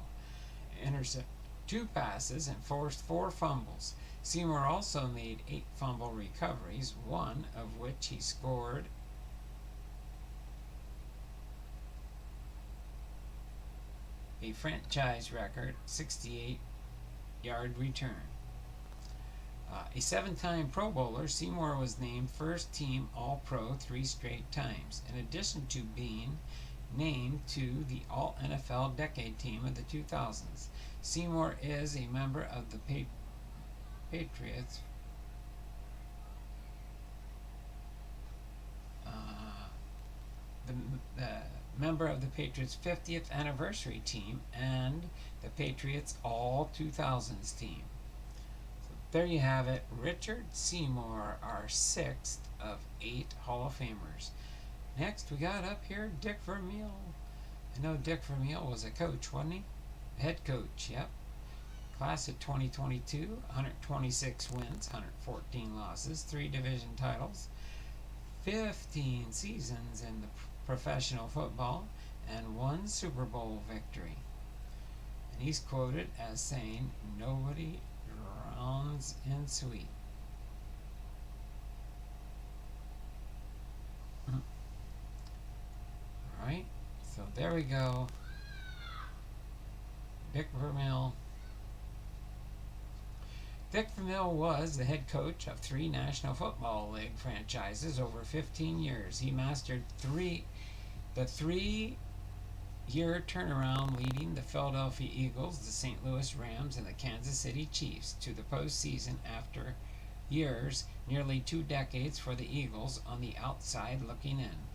intercepted 2 passes, and forced 4 fumbles. Seymour also made 8 fumble recoveries, one of which he scored a franchise record 68-yard return. A 7-time Pro Bowler, Seymour was named first team All-Pro 3 straight times, in addition to being named to the All-NFL Decade Team of the 2000s. Seymour is a member of the Patriots the member of the Patriots 50th anniversary team and the Patriots All 2000s team. So there you have it. Richard Seymour, our 6th of 8 Hall of Famers. Next we got up here Dick Vermeil. I know Dick Vermeil was a coach, wasn't he? Head coach, yep. Class of 2022, 126 wins, 114 losses, 3 division titles, 15 seasons in the professional football, and 1 Super Bowl victory. And he's quoted as saying, "Nobody drowns in sweet." Alright, so there we go. Dick Vermeil. Dick Vermeil was the head coach of 3 National Football League franchises over 15 years. He mastered the 3-year turnaround, leading the Philadelphia Eagles, the St. Louis Rams, and the Kansas City Chiefs to the postseason after years, nearly 2 decades for the Eagles on the outside looking in.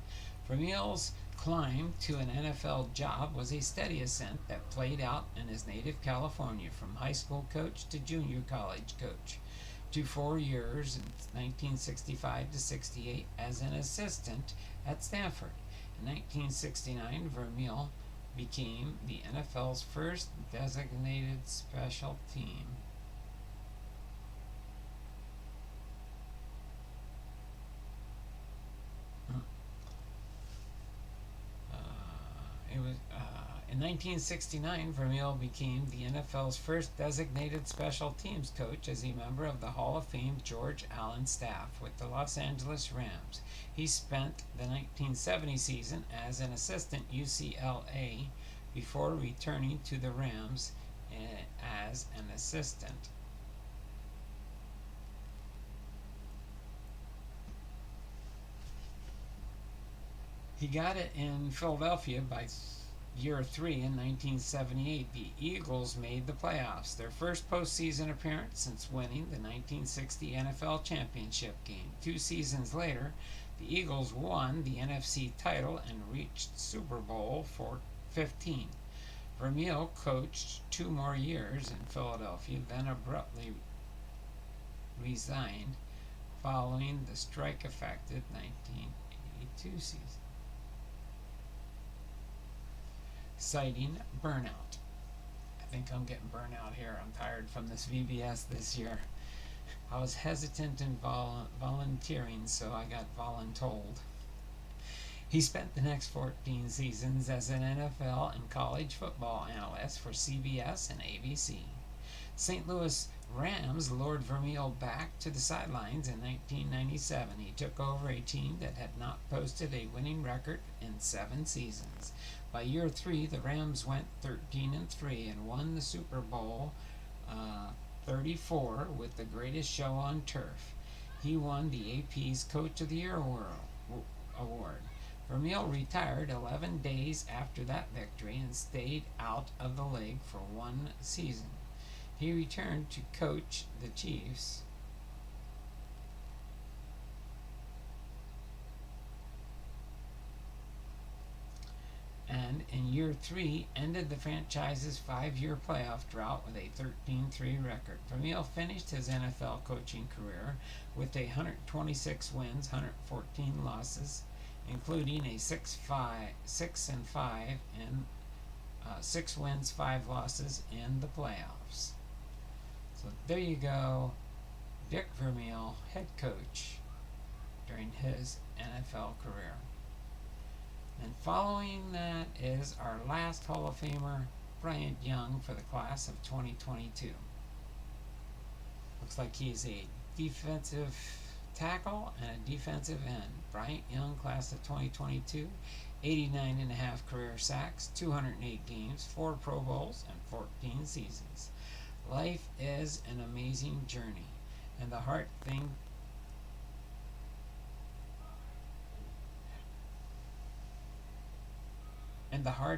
Vermeil's climb to an NFL job was a steady ascent that played out in his native California, from high school coach to junior college coach, to 4 years in 1965 to 68 as an assistant at Stanford. In 1969, Vermeil became the NFL's first designated special team. In 1969, Vermeil became the NFL's first designated special teams coach as a member of the Hall of Fame George Allen staff with the Los Angeles Rams. He spent the 1970 season as an assistant UCLA before returning to the Rams as an assistant. He got it in Philadelphia by year 3 in 1978. The Eagles made the playoffs, their first postseason appearance since winning the 1960 NFL championship game. 2 seasons later, the Eagles won the NFC title and reached Super Bowl 15. Vermeil coached 2 more years in Philadelphia, then abruptly resigned following the strike-affected 1982 season. citing burnout. I think I'm getting burnout here. I'm tired from this VBS this year. I was hesitant in volunteering, so I got voluntold. He spent the next 14 seasons as an NFL and college football analyst for CBS and ABC. St. Louis Rams lured Vermeil back to the sidelines in 1997. He took over a team that had not posted a winning record in 7 seasons. By year 3, the Rams went 13-3 and won the Super Bowl 34 with the greatest show on turf. He won the AP's Coach of the Year award. Vermeil retired 11 days after that victory and stayed out of the league for 1 season. He returned to coach the Chiefs and in year 3 ended the franchise's 5-year playoff drought with a 13-3 record. Vermeil finished his NFL coaching career with 126 wins, 114 losses, including a 6-5 and 6 wins, 5 losses in the playoffs. So there you go, Dick Vermeil, head coach during his NFL career. And following that is our last Hall of Famer, Bryant Young, for the class of 2022. Looks like he's a defensive tackle and a defensive end. Bryant Young, class of 2022, 89.5 career sacks, 208 games, 4 Pro Bowls, and 14 seasons. Life is an amazing journey, and the hard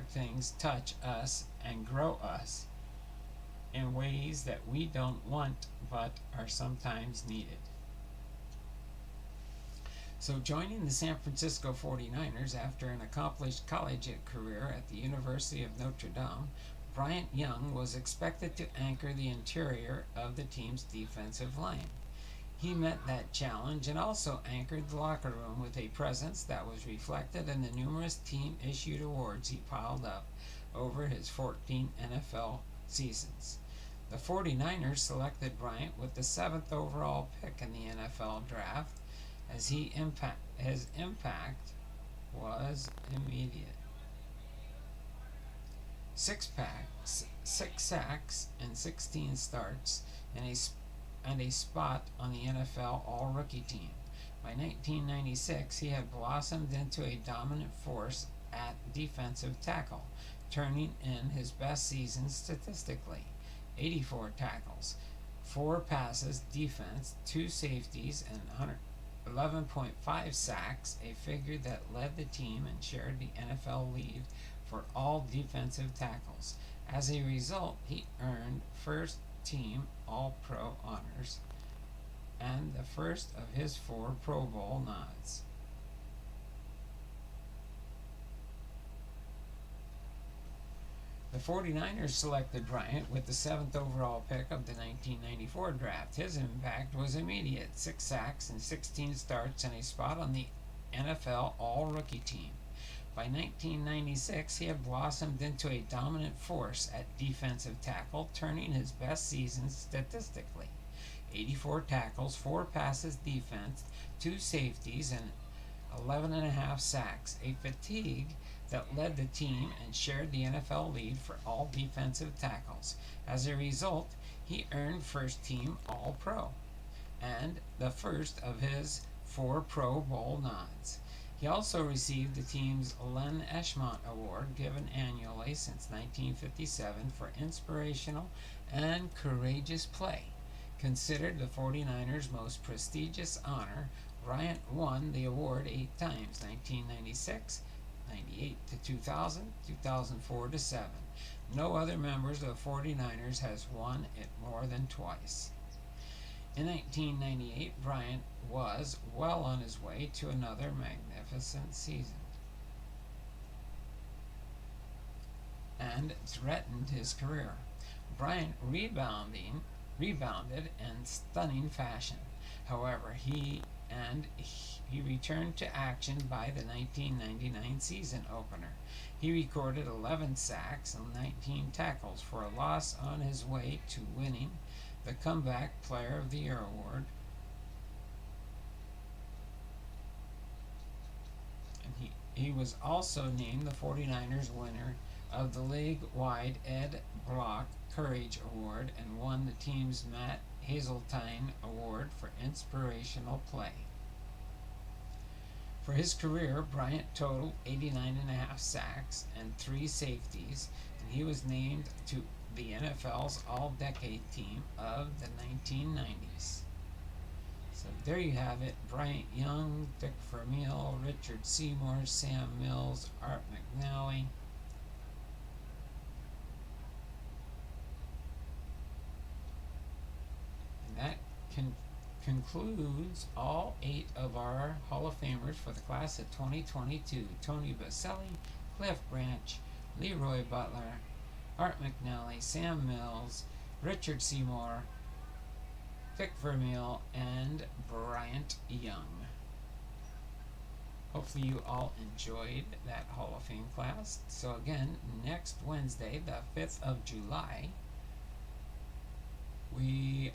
things touch us and grow us in ways that we don't want but are sometimes needed. So joining the San Francisco 49ers after an accomplished college career at the University of Notre Dame, Bryant Young was expected to anchor the interior of the team's defensive line. He met that challenge and also anchored the locker room with a presence that was reflected in the numerous team-issued awards he piled up over his 14 NFL seasons. The 49ers selected Bryant with the 7th overall pick in the NFL draft, as his impact was immediate. 6 sacks and 16 starts, and a spot on the NFL All-Rookie team. By 1996, he had blossomed into a dominant force at defensive tackle, turning in his best season statistically: 84 tackles, 4 passes defense, 2 safeties, and 11.5 sacks, a figure that led the team and shared the NFL lead for all defensive tackles. As a result, he earned first team All-Pro honors and the first of his 4 Pro Bowl nods. The 49ers selected Bryant with the 7th overall pick of the 1994 draft. His impact was immediate: 6 sacks and 16 starts and a spot on the NFL All-Rookie team. By 1996, he had blossomed into a dominant force at defensive tackle, turning his best season statistically: 84 tackles, 4 passes defense, 2 safeties, and 11.5 sacks, a fatigue that led the team and shared the NFL lead for all defensive tackles. As a result, he earned first team All-Pro and the first of his 4 Pro Bowl nods. He also received the team's Len Eshmont Award, given annually since 1957 for inspirational and courageous play. Considered the 49ers' most prestigious honor, Bryant won the award 8 times: 1996, 98 to 2000, 2004 to 7. No other members of the 49ers has won it more than twice. In 1998, Bryant was well on his way to another magnificent season and threatened his career. Bryant rebounded in stunning fashion. However, he and he returned to action by the 1999 season opener. He recorded 11 sacks and 19 tackles for a loss on his way to winning the Comeback Player of the Year award. And he was also named the 49ers winner of the league-wide Ed Block Courage Award and won the team's Matt Hazeltine Award for inspirational play. For his career, Bryant totaled 89.5 sacks and 3 safeties, and he was named to the NFL's All-Decade Team of the 1990s. So there you have it. Bryant Young, Dick Vermeil, Richard Seymour, Sam Mills, Art McNally. And that concludes all 8 of our Hall of Famers for the class of 2022. Tony Baselli, Cliff Branch, Leroy Butler, Art McNally, Sam Mills, Richard Seymour, Vic Vermeil, and Bryant Young. Hopefully you all enjoyed that Hall of Fame class. So again, next Wednesday, the 5th of July, we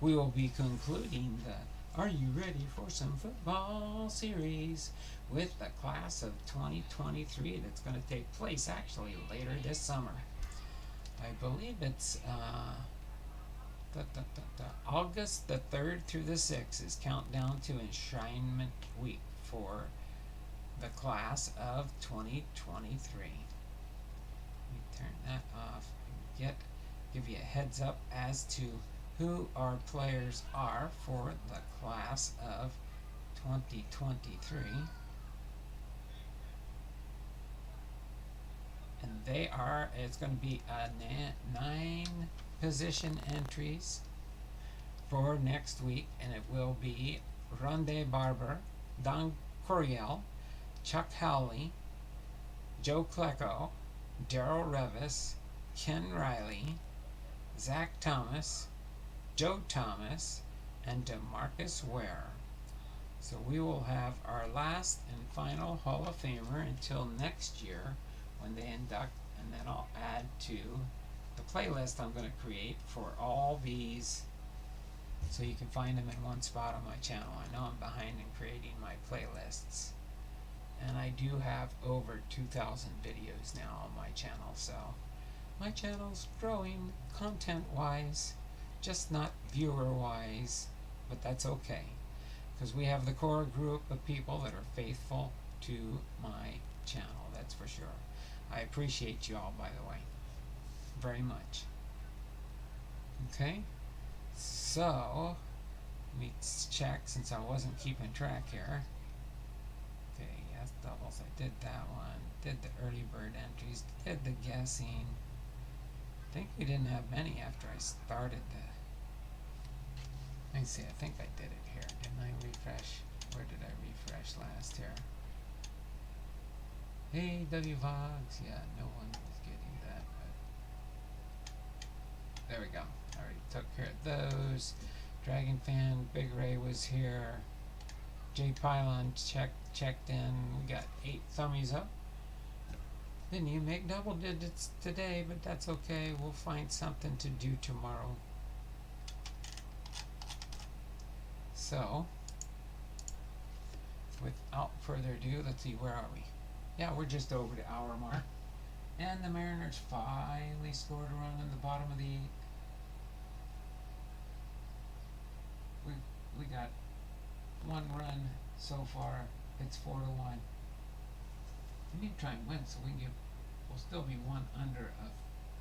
will be concluding the Are You Ready for Some Football series with the class of 2023 that's going to take place actually later this summer. I believe it's August the 3rd through the 6th is countdown to enshrinement week for the class of 2023. Let me turn that off and give you a heads up as to who our players are for the class of 2023. And it's going to be 9 position entries for next week, and it will be Rondé Barber, Don Coryell, Chuck Howley, Joe Klecko, Darrell Revis, Ken Riley, Zach Thomas, Joe Thomas, and DeMarcus Ware. So we will have our last and final Hall of Famer until next year when they induct, and then I'll add to the playlist I'm going to create for all these, so you can find them in one spot on my channel. I know I'm behind in creating my playlists, and I do have over 2,000 videos now on my channel, so my channel's growing content-wise, just not viewer-wise, but that's okay, because we have the core group of people that are faithful to my channel, that's for sure. I appreciate you all, by the way, very much. Okay, so let me check since I wasn't keeping track here. Okay, yes, doubles, I did that one, did the early bird entries, did the guessing. I think we didn't have many after I started the, let me see, I think I did it here. Didn't I refresh? Where did I refresh last here? Hey, WVogs. Yeah, no one was getting that, but there we go. I already took care of those. Dragon Fan, Big Ray was here. Jay Pylon checked in. We got 8 thummies up. Didn't even make double digits today, but that's okay. We'll find something to do tomorrow. So, without further ado, let's see, where are we? Yeah, we're just over the hour mark. And the Mariners finally scored a run in the bottom of the 8th. We got 1 run so far. It's 4-1. We need to try and win so we'll still be 1 under of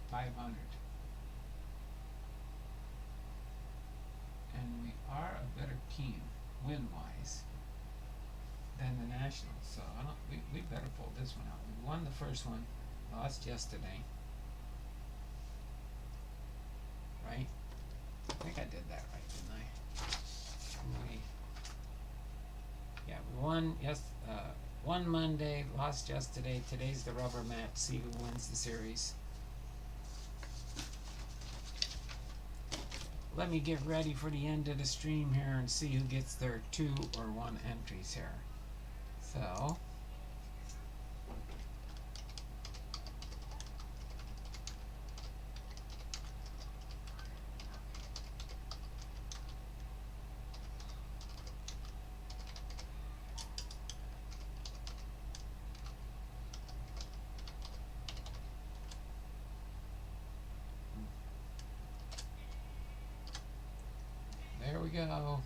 500. And we are a better team, win-wise, than the Nationals. So we better pull this one out. We won the first one, lost yesterday. Right? I think I did that right, didn't I? We won won Monday, lost yesterday. Today's the rubber match. See who wins the series. let me get ready for the end of the stream here and see who gets their 2 or 1 entries here. So, there we go.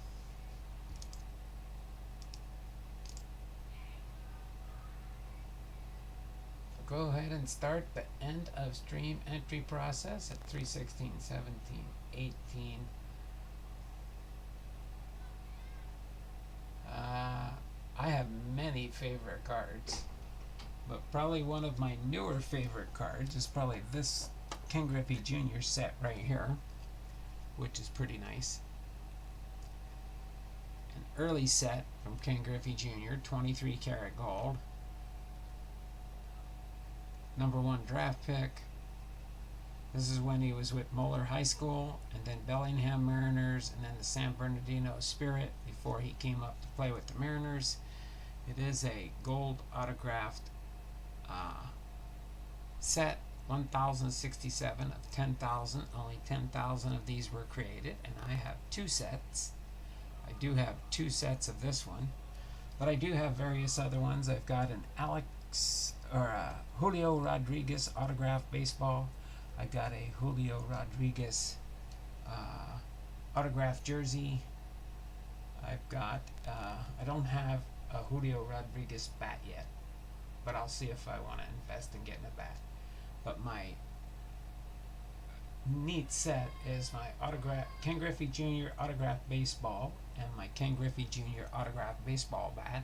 Go ahead and start the end of stream entry process at 3:16, 17, 18. I have many favorite cards, but probably one of my newer favorite cards is probably this Ken Griffey Jr. set right here, which is pretty nice. An early set from Ken Griffey Jr., 23 karat gold. #1 draft pick. This is when he was with Moeller High School, and then Bellingham Mariners, and then the San Bernardino Spirit before he came up to play with the Mariners. It is a gold autographed set, 1,067 of 10,000. Only 10,000 of these were created, and I have 2 sets. I do have 2 sets of this one, but I do have various other ones. I've got an Julio Rodriguez autographed baseball. I got a Julio Rodriguez autographed jersey. I've got, I don't have a Julio Rodriguez bat yet, but I'll see if I want to invest in getting a bat. But my neat set is my Ken Griffey Jr. autographed baseball and my Ken Griffey Jr. autographed baseball bat.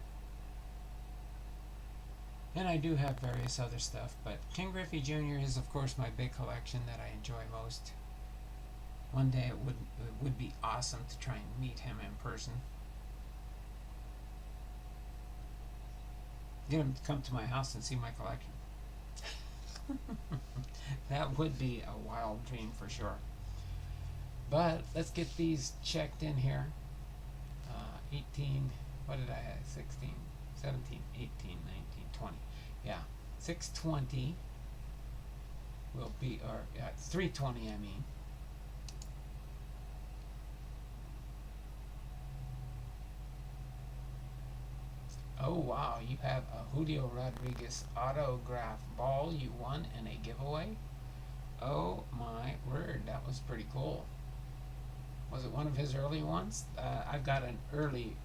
And I do have various other stuff, but Ken Griffey Jr. is, of course, my big collection that I enjoy most. One day it would be awesome to try and meet him in person. Get him to come to my house and see my collection. That would be a wild dream for sure. But let's get these checked in here. 18, what did I have? 16, 17, 18, 19, 20. Yeah, 620 will be, or 320 I mean. Oh wow, you have a Julio Rodriguez autograph ball you won in a giveaway? Oh my word, that was pretty cool. Was it one of his early ones? I've got an early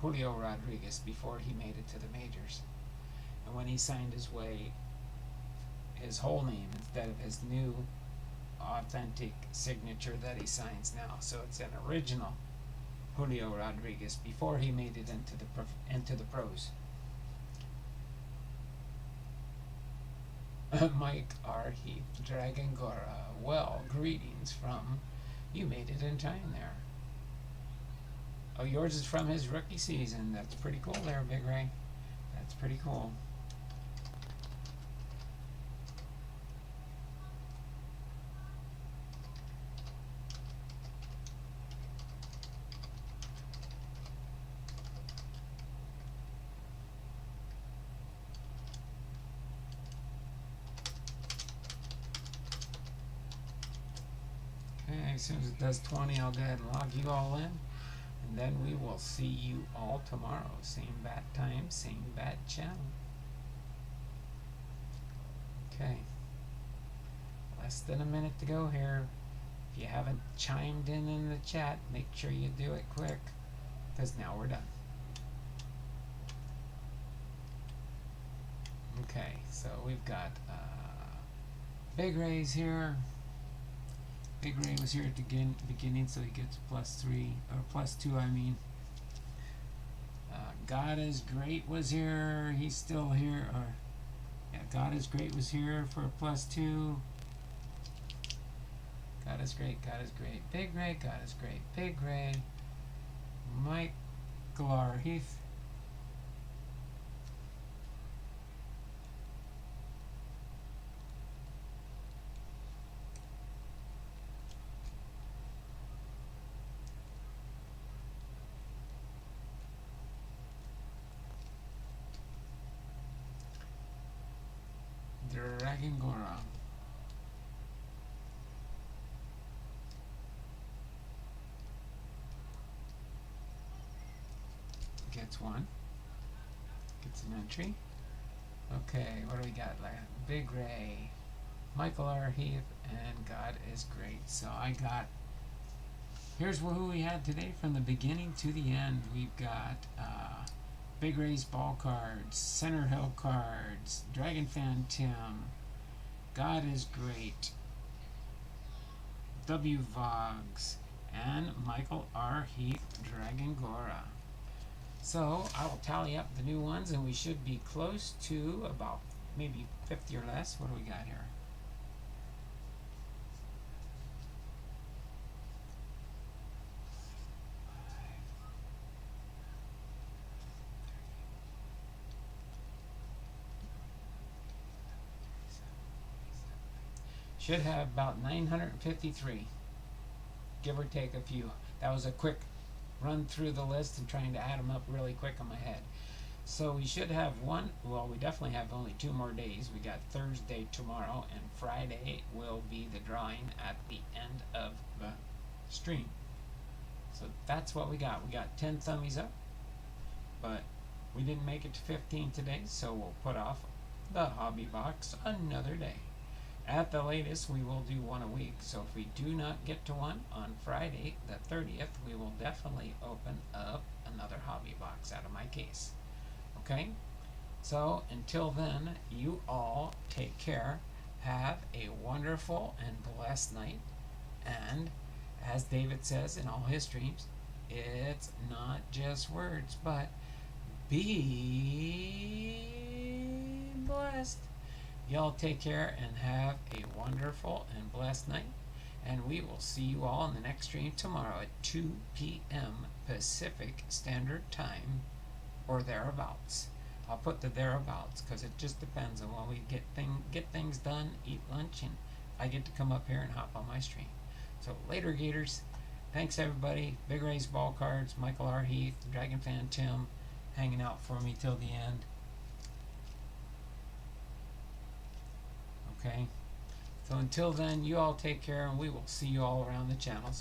Julio Rodriguez before he made it to the majors. And when he signed his whole name instead of his new authentic signature that he signs now. So it's an original Julio Rodriguez before he made it into the pros. Mike R. Heath, Dragon Gora, well, greetings from, you made it in time there. Oh, yours is from his rookie season. That's pretty cool there, Big Ray. That's pretty cool. As soon as it does 20, I'll go ahead and log you all in. And then we will see you all tomorrow. Same bat time, same bat channel. Okay. Less than a minute to go here. If you haven't chimed in the chat, make sure you do it quick, because now we're done. Okay, so we've got Big Ray's here. Big Ray was here at the beginning, so he gets +3, or +2, I mean. God is Great was here. He's still here. Or yeah, God is Great was here for a +2. God is Great. God is Great. Big Ray. God is Great. Big Ray. Mike Glar Heath. Dragongora gets one. Gets an entry. Okay, what do we got? Like Big Ray, Michael R. Heath, and God is Great. So I got. Here's who we had today from the beginning to the end. We've got Big Ray's Ball cards, Center Hill cards, Dragon Fan Tim, God is Great, W. Vogs, and Michael R. Heath Dragongora. So I will tally up the new ones, and we should be close to about maybe 50 or less. What do we got here? Should have about 953, give or take a few. That was a quick run through the list and trying to add them up really quick in my head. So we should have one, well, we definitely have only 2 more days. We got Thursday tomorrow, and Friday will be the drawing at the end of the stream. So that's what we got. We got 10 thummies up, but we didn't make it to 15 today, so we'll put off the hobby box another day. At the latest, we will do one a week, so if we do not get to one on Friday the 30th, we will definitely open up another hobby box out of my case. Okay? So, until then, you all take care. Have a wonderful and blessed night. And, as David says in all his streams, it's not just words, but be blessed. Y'all take care and have a wonderful and blessed night. And we will see you all in the next stream tomorrow at 2 p.m. Pacific Standard Time or thereabouts. I'll put the thereabouts because it just depends on when we get things done, eat lunch, and I get to come up here and hop on my stream. So later, Gators. Thanks, everybody. Big Ray's Ball Cards, Michael R. Heath, Dragon Fan Tim, hanging out for me till the end. Okay, so until then, you all take care, and we will see you all around the channel. So